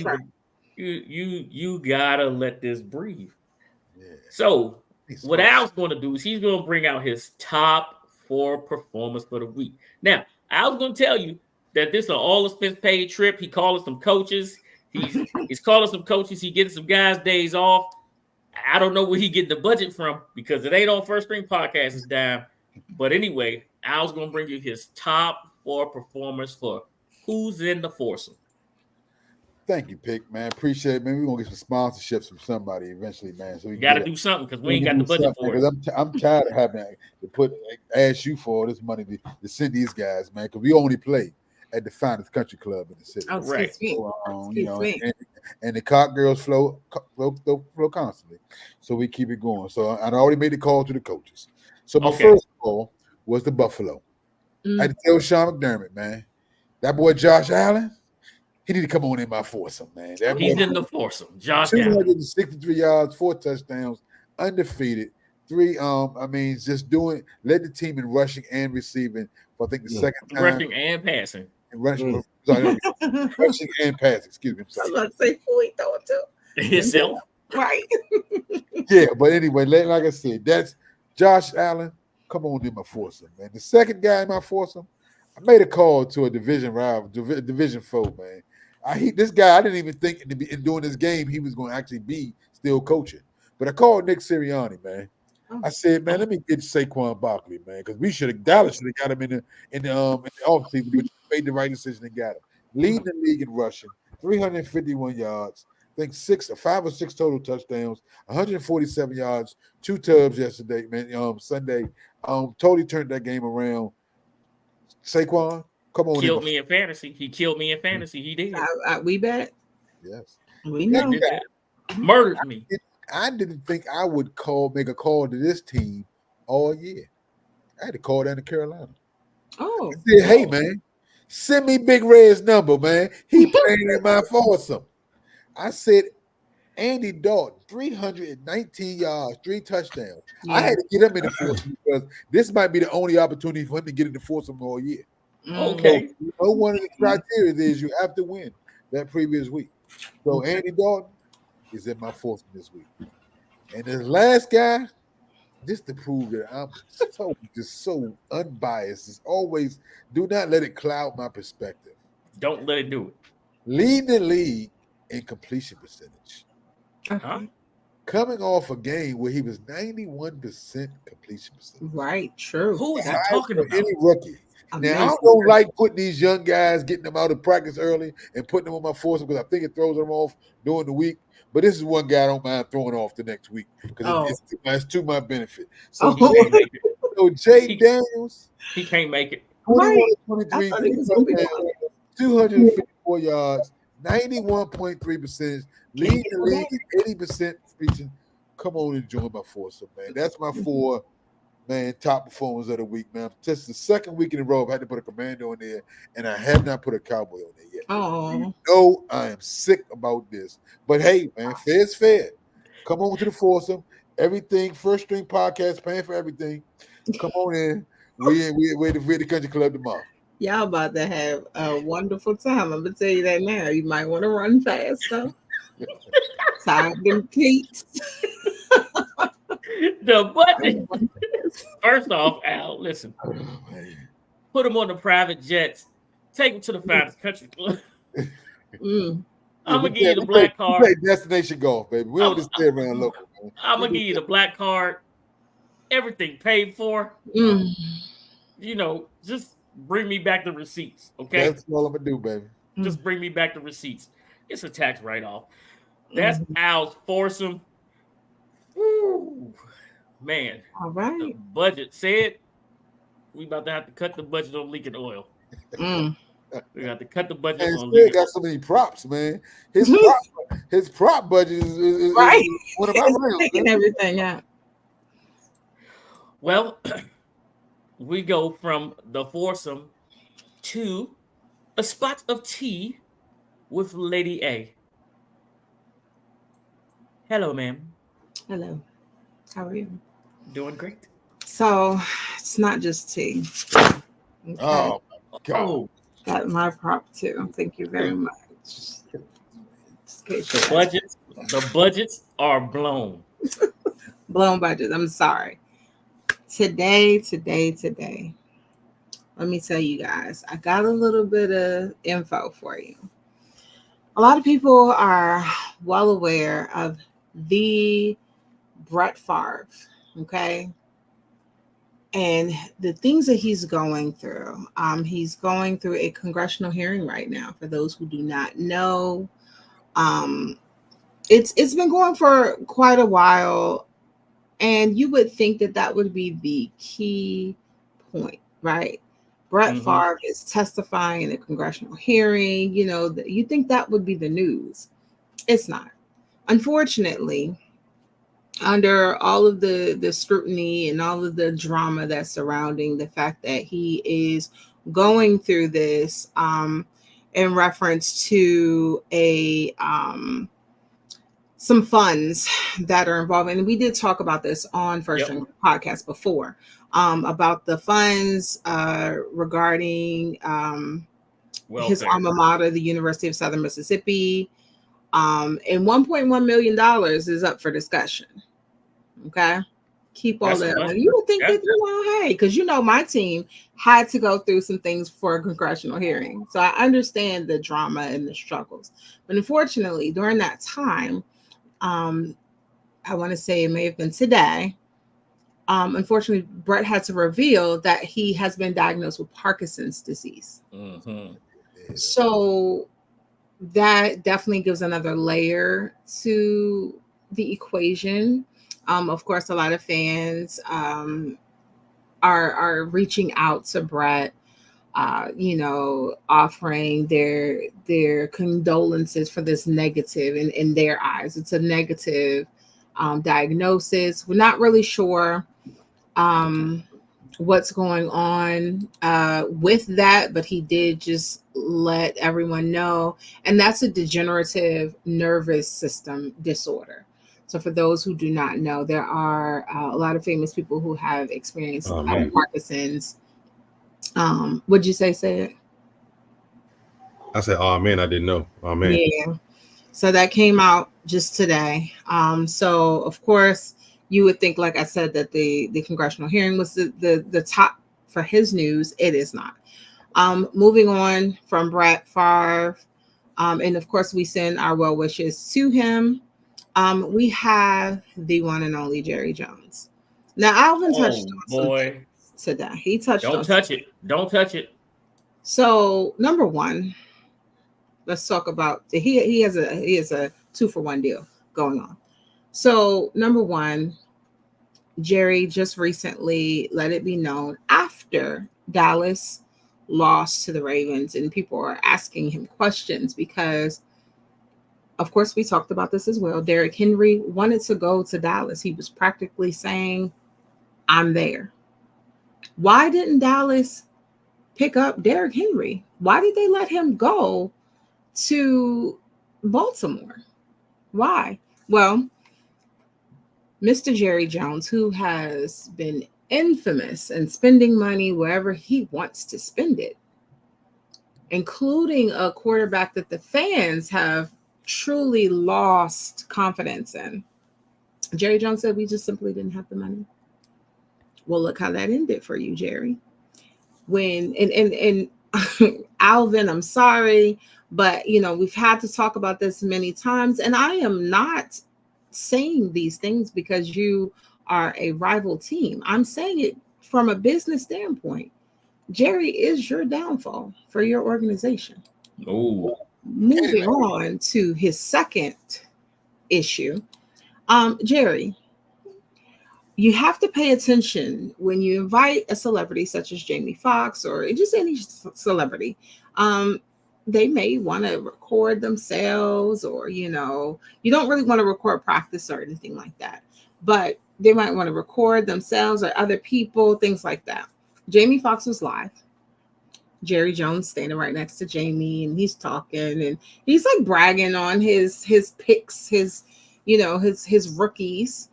you gotta let this breathe. Yeah. So what Al's going to do is he's going to bring out his top 4 performers for the week. Now, Al's going to tell you that this is an all-expense paid trip. He calling some coaches. He's calling some coaches. He getting some guys days off. I don't know where he getting the budget from because it ain't on First String Podcast. It's down. But anyway, Al's going to bring you his top 4 performers for who's in the foursome. Thank you, Pick, man. Appreciate it, man. We're gonna get some sponsorships from somebody eventually, man. So we Got to do something because we ain't got the budget for it. I'm tired of having to ask you for all this money to send these guys, man. Because we only play at the finest country club in the city. Oh, Right. excuse me. So, Excuse me. and the cock girls flow constantly. So we keep it going. So I already made the call to the coaches. So my first call was the Buffalo. I had to tell Sean McDermott, man, that boy Josh Allen, he need to come on in my foursome, man. He's in the foursome. Josh Allen. 263 yards, 4 touchdowns, undefeated. 3, just led the team in rushing and receiving for I think the second time. Rushing and passing. Rushing and passing, excuse me. I was about to say, who he throwing to? Himself. Right. Yeah, but anyway, like I said, that's Josh Allen. Come on in my foursome, man. The second guy in my foursome, I made a call to a division rival, division foe, man. This guy, I didn't even think in doing this game he was going to actually be still coaching. But I called Nick Sirianni, man. I said, man, let me get Saquon Barkley, man, because Dallas should have got him in the offseason, but you made the right decision and got him. Leading the league in rushing, 351 yards, I think 5 or 6 total touchdowns, 147 yards, 2 tubs yesterday, man. Sunday, totally turned that game around. Saquon, come on. Killed me in fantasy. He killed me in fantasy. He did. We bet. Yes. We know. Murdered me. I didn't think I would make a call to this team all year. I had to call down to Carolina. Oh. I said, hey, man, send me Big Red's number, man. He playing in my foursome. I said, Andy Dalton, 319 yards, 3 touchdowns. Yeah. I had to get him in the foursome because this might be the only opportunity for him to get in the foursome all year. Okay. So, one of the criteria is you have to win that previous week. So Andy Dalton is in my foursome this week. And this last guy, just to prove that I'm so unbiased, is always do not let it cloud my perspective. Don't let it do it. Lead the league in completion percentage. Uh-huh. Coming off a game where he was 91% completion percentage. Right, true. Who is that talking about? Any rookie. Now, I don't like putting these young guys, getting them out of practice early and putting them on my foursome because I think it throws them off during the week. But this is one guy I don't mind throwing off the next week because it's to my benefit. So, Jay Daniels. He can't make it. 21-23, 254 yards, 91.3%, leading the league at 80% preaching. Come on and join my Foursome, man. That's my 4 top performers of the week, man. Just the second week in a row, I've had to put a Commando in there, and I have not put a Cowboy on there yet. Oh, No, I am sick about this. But hey, man, fair is fair. Come on to the Foursome. Everything, First String Podcast, paying for everything. Come on in. We're the country club tomorrow. y'all about to have a wonderful time. I'm gonna tell you that now. You might want to run fast though. Tired them cleats. The budget. First off, Al, listen. Oh, man. Put them on the private jets. Take them to the finest country club. Mm. I'm gonna give you the black We card. play destination golf, baby. We don't just stay around local, man. I'm gonna give you the black card. Everything paid for. Mm. You know, just bring me back the receipts, okay? That's all I'm gonna do, baby. Just bring me back the receipts. It's a tax write-off. That's Al's Foursome. Woo, man. All The right. budget said we about to have to cut the budget on leaking oil. Mm. We got to cut the budget And on still leaking got so many props, man. His prop budget is Right. one of my It's rounds. taking everything out. Well, we go from the Foursome to a spot of tea with Lady A. Hello, ma'am. Hello. How are you? Doing great. So it's not just tea. Okay. Oh my God. Oh, Got my prop too. Thank you very much. Just in case the you're asking. the budgets are blown. Blown budget. I'm sorry. Today. Let me tell you guys, I got a little bit of info for you. A lot of people are well aware of the Brett Favre, okay? And the things that he's going through. He's going through a congressional hearing right now. For those who do not know, it's been going for quite a while, and you would think that would be the key point, right? Brett Favre is testifying in a congressional hearing. You know, you think that would be the news. It's not. Unfortunately, under all of the scrutiny and all of the drama that's surrounding the fact that he is going through this in reference to some funds that are involved. And we did talk about this on First String Podcast before, about the funds regarding his alma mater, the University of Southern Mississippi. And $1.1 million is up for discussion. Okay. Keep all that. And you would think that, hey, because my team had to go through some things for a congressional hearing. So I understand the drama and the struggles. But unfortunately, during that time, I want to say it may have been today. Unfortunately, Brett had to reveal that he has been diagnosed with Parkinson's disease. So that definitely gives another layer to the equation. Of course, a lot of fans are reaching out to Brett, offering their condolences for this negative in their eyes. It's a negative diagnosis. We're not really sure what's going on with that, but he did just let everyone know. And that's a degenerative nervous system disorder. So for those who do not know, there are a lot of famous people who have experienced Parkinson's. What'd you say? Say it. I said, "Oh man, I didn't know." Oh man. Yeah. So that came out just today. So of course you would think, like I said, that the congressional hearing was the top for his news. It is not. Moving on from Brett Favre, and of course we send our well wishes to him. We have the one and only Jerry Jones. Now Alvin touched on today. He touched on. Don't touch it. Don't touch it. So number one, let's talk about he has a 2-for-1 deal going on. So number one, Jerry just recently let it be known after Dallas lost to the Ravens, and people are asking him questions because of course, we talked about this as well. Derrick Henry wanted to go to Dallas. He was practically saying, I'm there. Why didn't Dallas pick up Derrick Henry? Why did they let him go to Baltimore? Why? Well, Mr. Jerry Jones, who has been infamous in spending money wherever he wants to spend it, including a quarterback that the fans have truly lost confidence in. Jerry Jones said, we just simply didn't have the money. Well, look how that ended for you, Jerry. When and Alvin, I'm sorry, but we've had to talk about this many times, and I am not saying these things because you are a rival team. I'm saying it from a business standpoint. Jerry is your downfall for your organization. Oh, Moving on to his second issue. Jerry, you have to pay attention when you invite a celebrity such as Jamie Foxx or just any celebrity. They may want to record themselves, or you don't really want to record practice or anything like that, but they might want to record themselves or other people, things like that. Jamie Foxx was live. Jerry Jones standing right next to Jamie, and he's talking, and he's like bragging on his picks, his rookies.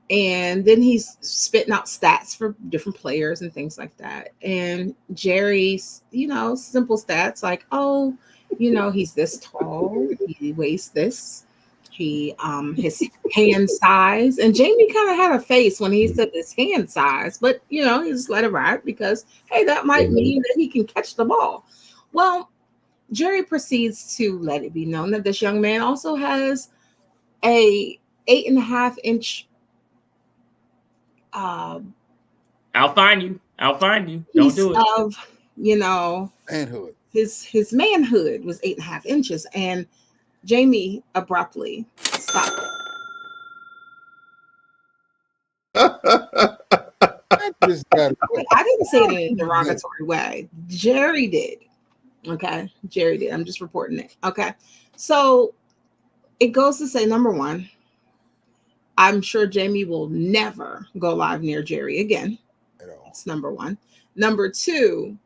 And then he's spitting out stats for different players and things like that. And Jerry's, simple stats like, he's this tall, he weighs this, his hand size. And Jamie kind of had a face when he said his hand size, but he just let it ride because, hey, that might mean that he can catch the ball. Well, Jerry proceeds to let it be known that this young man also has a 8.5-inch I'll find you. Don't do it. Of manhood. His manhood was 8.5 inches, and Jamie abruptly stopped it. I didn't say it in a derogatory way. Jerry did. Okay, Jerry did. I'm just reporting it. Okay, so it goes to say, number one, I'm sure Jamie will never go live near Jerry again. That's number one. Number two,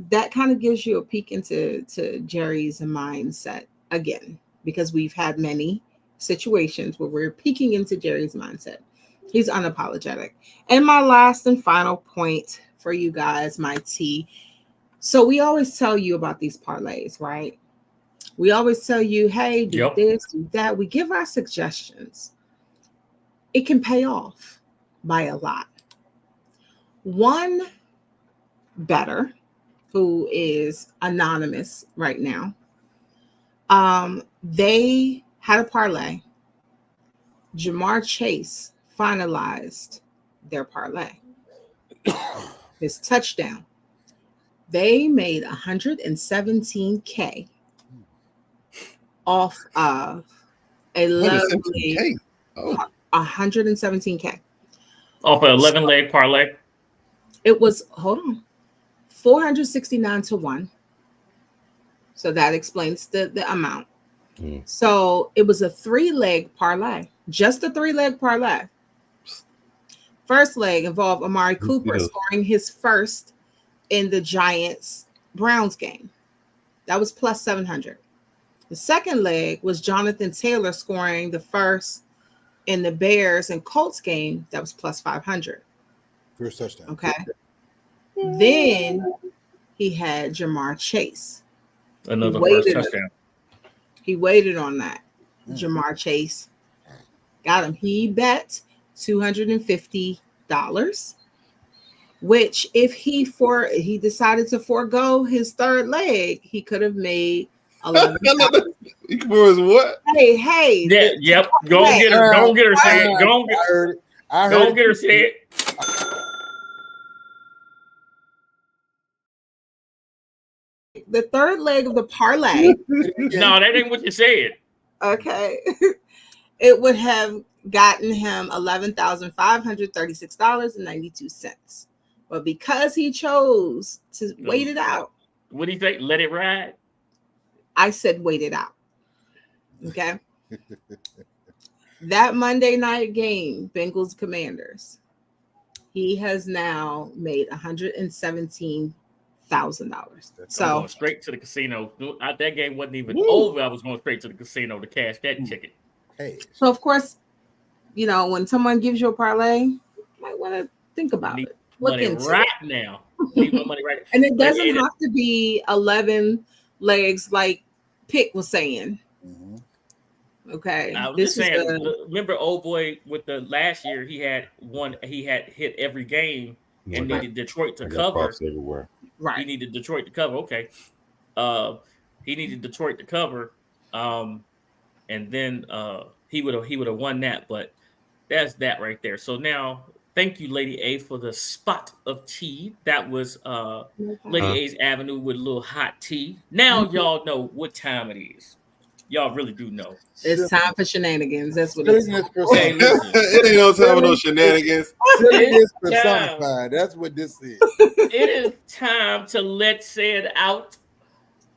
that kind of gives you a peek into Jerry's mindset again, because we've had many situations where we're peeking into Jerry's mindset. He's unapologetic. And my last and final point for you guys, my tea. So we always tell you about these parlays, right? We always tell you, hey, do this, do that. We give our suggestions. It can pay off by a lot. One bettor who is anonymous right now, they had a parlay. Jamar Chase finalized their parlay. His touchdown. They made $117K off of a lovely 117K off an 11-leg parlay. It was 469 to 1. So that explains the amount. So it was a 3-leg parlay, just a 3-leg parlay. First leg involved Amari Cooper scoring his first in the Giants-Browns game. That was plus 700. The second leg was Jonathan Taylor scoring the first in the Bears and Colts game. That was plus 500. First touchdown. Okay. Then he had Jamar Chase. Another first touchdown. He waited on that. Jamar Chase got him. He bet $250, which if he decided to forego his third leg, he could have made $11. For his what? Hey. Yeah, yep. Go get her. Go get her said. Go get her said. The third leg of the parlay. No, that ain't what you said. Okay. It would have gotten him $11,536.92. But because he chose to wait it out. What do you think? Let it ride? I said wait it out. Okay. That Monday night game, Bengals Commanders, he has now made $117,000. I'm So going straight to the casino. That game wasn't even over. I was going straight to the casino to cash that ticket. Hey, so of course, when someone gives you a parlay, you might want to think about Need it. Look money into right it. now. Need my money right now. And it Like, doesn't have to be 11 legs like Pitt was saying. mhm. Okay. I was This just is saying. Remember, old boy with the last year, he had hit every game and needed Detroit to cover. everywhere. He right. needed Detroit to cover. Okay. He needed Detroit to cover. And then he would have won that. But that's that right there. So now, thank you, Lady A, for the spot of tea. That was Lady A's Avenue with a little hot tea. Now y'all know what time it is. Y'all really do know. It's time for shenanigans. That's what it's Silliness Hey, personified. listen. It ain't no time for no shenanigans. Silliness It's time. personified. That's what this is. It is time to let said out.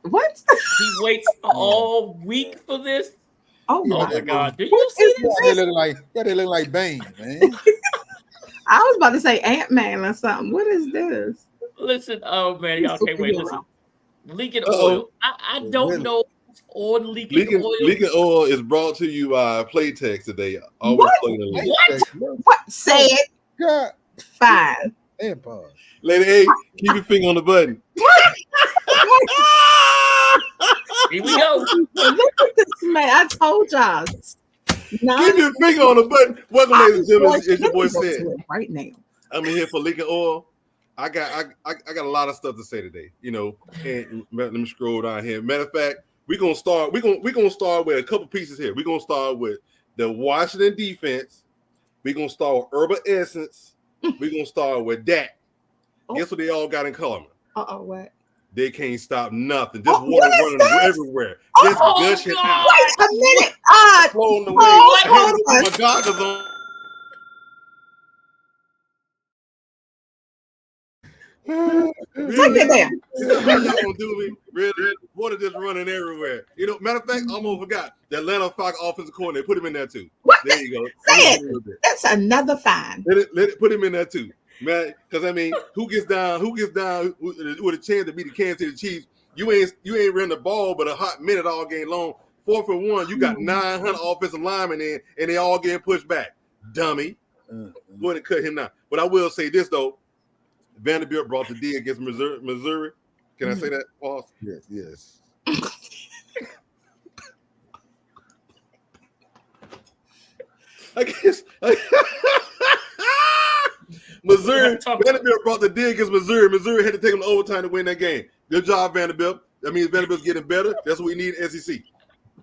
What? He waits all week for this. Oh Yeah, Oh my my man. God! Do you What see is this? They look like Bane, man. I was about to say Ant-Man or something. What is this? Listen, oh man, y'all can't wait. Listen, leaking Uh-oh. oil. I don't know what's on leaking oil. Leaking oil is brought to you by Playtex today. Always What? plugging the link. What? Say it. God, Fine. and pause. Lady A, keep your finger on the button. Here we go. Look at this man. I told y'all. Keep your finger on the button. Welcome, ladies and gentlemen. As your boy said, right now. I'm in here for leaking oil. I got a lot of stuff to say today. And let me scroll down here. Matter of fact, we're gonna start with a couple pieces here. We're gonna start with the Washington defense. We're gonna start with Urban Essence. We're gonna start with Dak. Guess what they all got in common? What? They can't stop nothing. Just water running everywhere. Just gushing out. Wait a minute. Flowing away. Hold on. My goggles on. Take it down. How y'all gonna do me? Really? Water just running everywhere. Matter of fact, I almost forgot. The Atlanta Falcons offensive coordinator. Put him in there too. What? There you go. Say it. That's another fine. Let it put him in there too. Man, because who gets down with a chance to beat the Kansas City Chiefs? You ain't run the ball but a hot minute all game long. 4th and 1, you got 900 offensive linemen in, and they all getting pushed back. Dummy. Go ahead and cut him now. But I will say this though. Vanderbilt brought the D against Missouri. Can I say that? Pause. Yes. I guess Vanderbilt brought the D against Missouri. Missouri had to take them to overtime to win that game. Good job, Vanderbilt. That means Vanderbilt's getting better. That's what we need in SEC.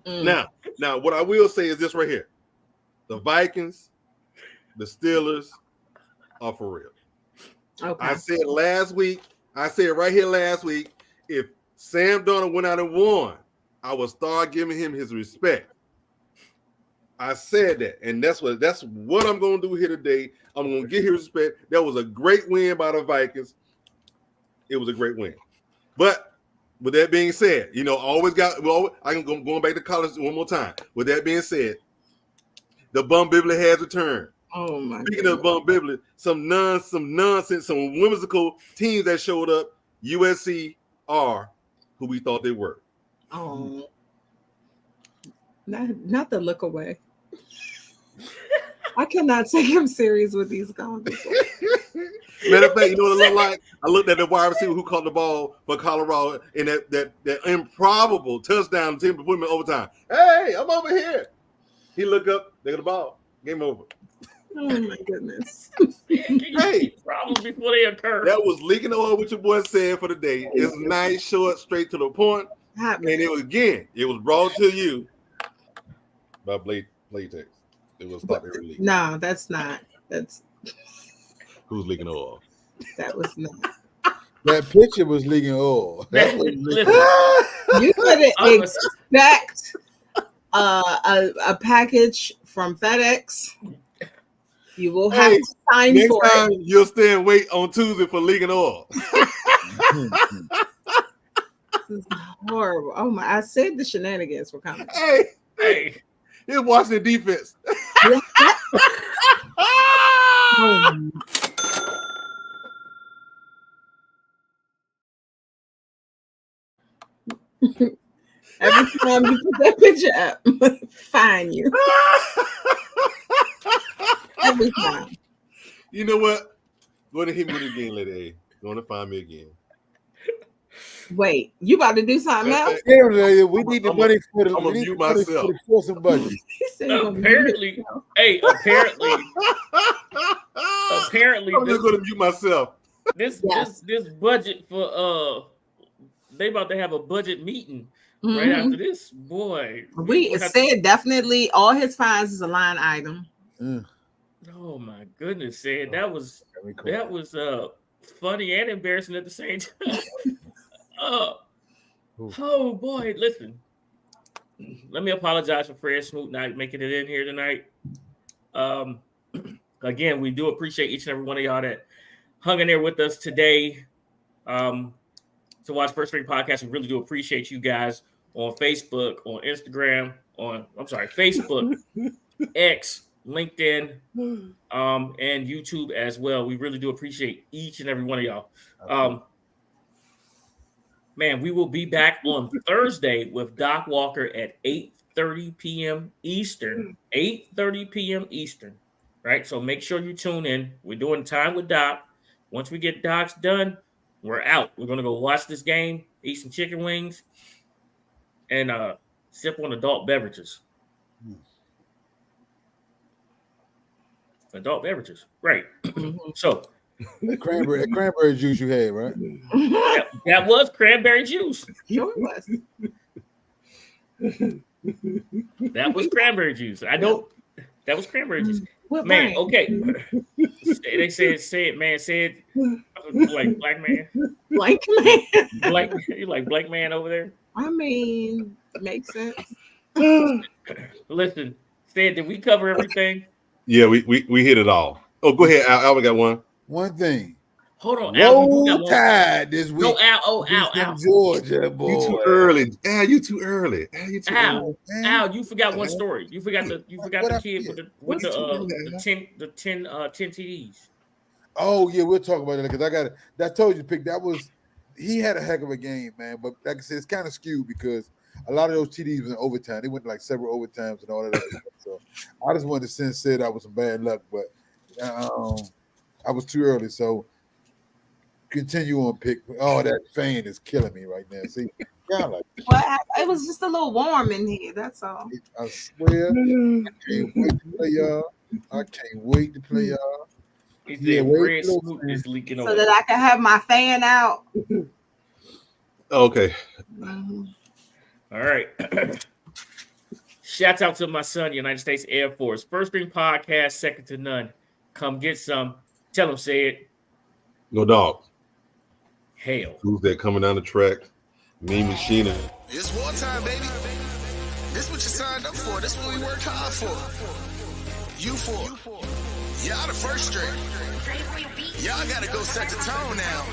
Now, what I will say is this right here. The Vikings, the Steelers are for real. Okay. I said right here last week, if Sam Darnold went out and won, I would start giving him his respect. I said that, and that's what I'm going to do here today. I'm going to give him respect. That was a great win by the Vikings. It was a great win. But with that being said, going back to college one more time. With that being said, the Bum Bibbly has returned. Oh my Speaking of Bum Bibbly, some nonsense, some whimsical teams that showed up. USC are who we thought they were. Oh, not the look away. I cannot take him serious with these conversations. Matter of fact, you know what it looked like? I looked at the wide receiver who caught the ball for Colorado in that improbable touchdown team to put him in overtime. Hey, I'm over here. He looked up, they got the ball. Game over. Oh my goodness. Hey, Problems before they occur. that was leaking oil what your boy said for the day. It's nice, short, straight to the point. And it was brought to you by Playtex. It was stop every leak. No, that's not. Who's leaking oil? That was not. That picture was leaking oil. That's what was leaking. You couldn't expect a package from FedEx. You will have to sign next for time it. you'll stay and wait on Tuesday for leaking oil. This is horrible. Oh my! I said the shenanigans were coming. Hey, Hey. He was watching the defense. Every time you put that picture up, fine you. Every time. You know what? Go to hit me again, Lady A. Going to find me again. Wait, you about to do something else? Yeah, we need the money for the. I'm We gonna need mute the money myself. for the Foursome budget. He said he's gonna mute Apparently, himself. hey, apparently, I'm just going to mute myself. this Yes. this budget for they about to have a budget meeting right Mhm. after this. Boy, We will have said definitely all his fines is a line item. oh my goodness, said that was Cool. funny and embarrassing at the same time. Oh boy, listen. Let me apologize for Fred Smoot not making it in here tonight. Again, we do appreciate each and every one of y'all that hung in there with us today to watch First String Podcast. We really do appreciate you guys on Facebook, on Instagram, Facebook, X, LinkedIn, and YouTube as well. We really do appreciate each and every one of y'all. Man, we will be back on Thursday with Doc Walker at 8:30 p.m. Eastern. 8:30 p.m. Eastern. Right? So make sure you tune in. We're doing time with Doc. Once we get Doc's done, we're out. We're going to go watch this game, eat some chicken wings, and sip on adult beverages. Adult beverages. Right. So That cranberry juice you had, right? that was cranberry juice. Sure was. That was cranberry juice. That was cranberry juice. What Man, brand? okay. They said like black man. Blank man. You like black man over there? I mean, makes sense. Listen, said, did we cover everything? Yeah, we hit it all. Oh, go ahead, Al. Alvin got one. One thing. Hold on, Al. You got Roll one. Tide this week. No, Al. Oh, Al. Georgia, boy. You too early. Al, you too early. Al, you too early. Al, you forgot one story. You forgot the kid with the 10 TDs. Oh yeah, we'll talk about it because I told you to pick. He had a heck of a game, man. But like I said, it's kind of skewed because a lot of those TDs was in overtime. They went like several overtimes and all that other stuff. So I just wanted to say that was some bad luck, but I was too early. So continue on pick. Oh, that fan is killing me right now. See, like It was just a little warm in here. That's all. I swear, I can't wait to play y'all. He said Fred Smoot is leaking over. So that I can have my fan out. Okay. Mm-hmm. All right. Shouts out to my son, United States Air Force. First String Podcast, second to none. Come get some. Tell him, say it. No dog. Hell. Who's that coming down the track? Me, Sheena. It's wartime, baby. This what you signed up for. This what we worked hard for. You for. Y'all the first string. Y'all gotta go set the tone now.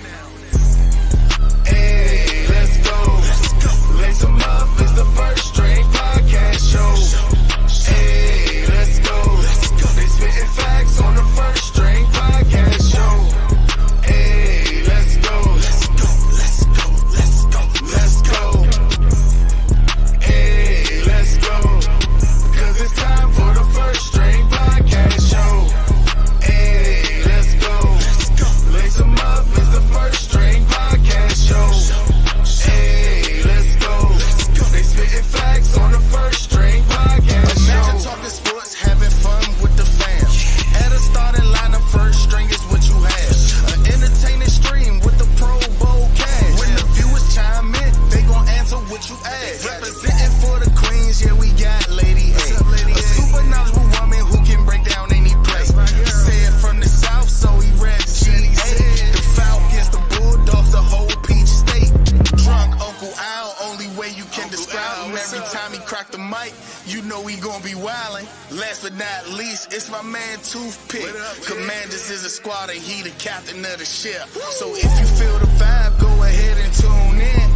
Hey, let's go. Lace them up. It's the First String Podcast show. Hey, let's go. They spitting facts on the First String Podcast show. Hey, let's go. Let's go. Hey, let's go. 'Cause it's time for the First String Podcast show. Hey, let's go. Lace them up. It's the First String Podcast show. Hey, let's go. They spitting facts on the First String Podcast show. Imagine talking sports, having fun with the fam. At a starting lineup, First String is what you have. An entertaining stream with the Pro Bowl cast. When the viewers chime in, they gon' answer what you ask. Representing for the Queens, yeah, we got Lady A. A super knowledgeable woman who can break down any play. Said from the South, so he read GA. The Falcons, the Bulldogs, the whole Peach State. Drunk Uncle Al, only way you can describe him. Every time he crack the mic, you know he gon' be wildin'. Last but not least, it's my man Toothpick. Commanders is a squad and he the captain of the ship. So if you feel the vibe, go ahead and tune in.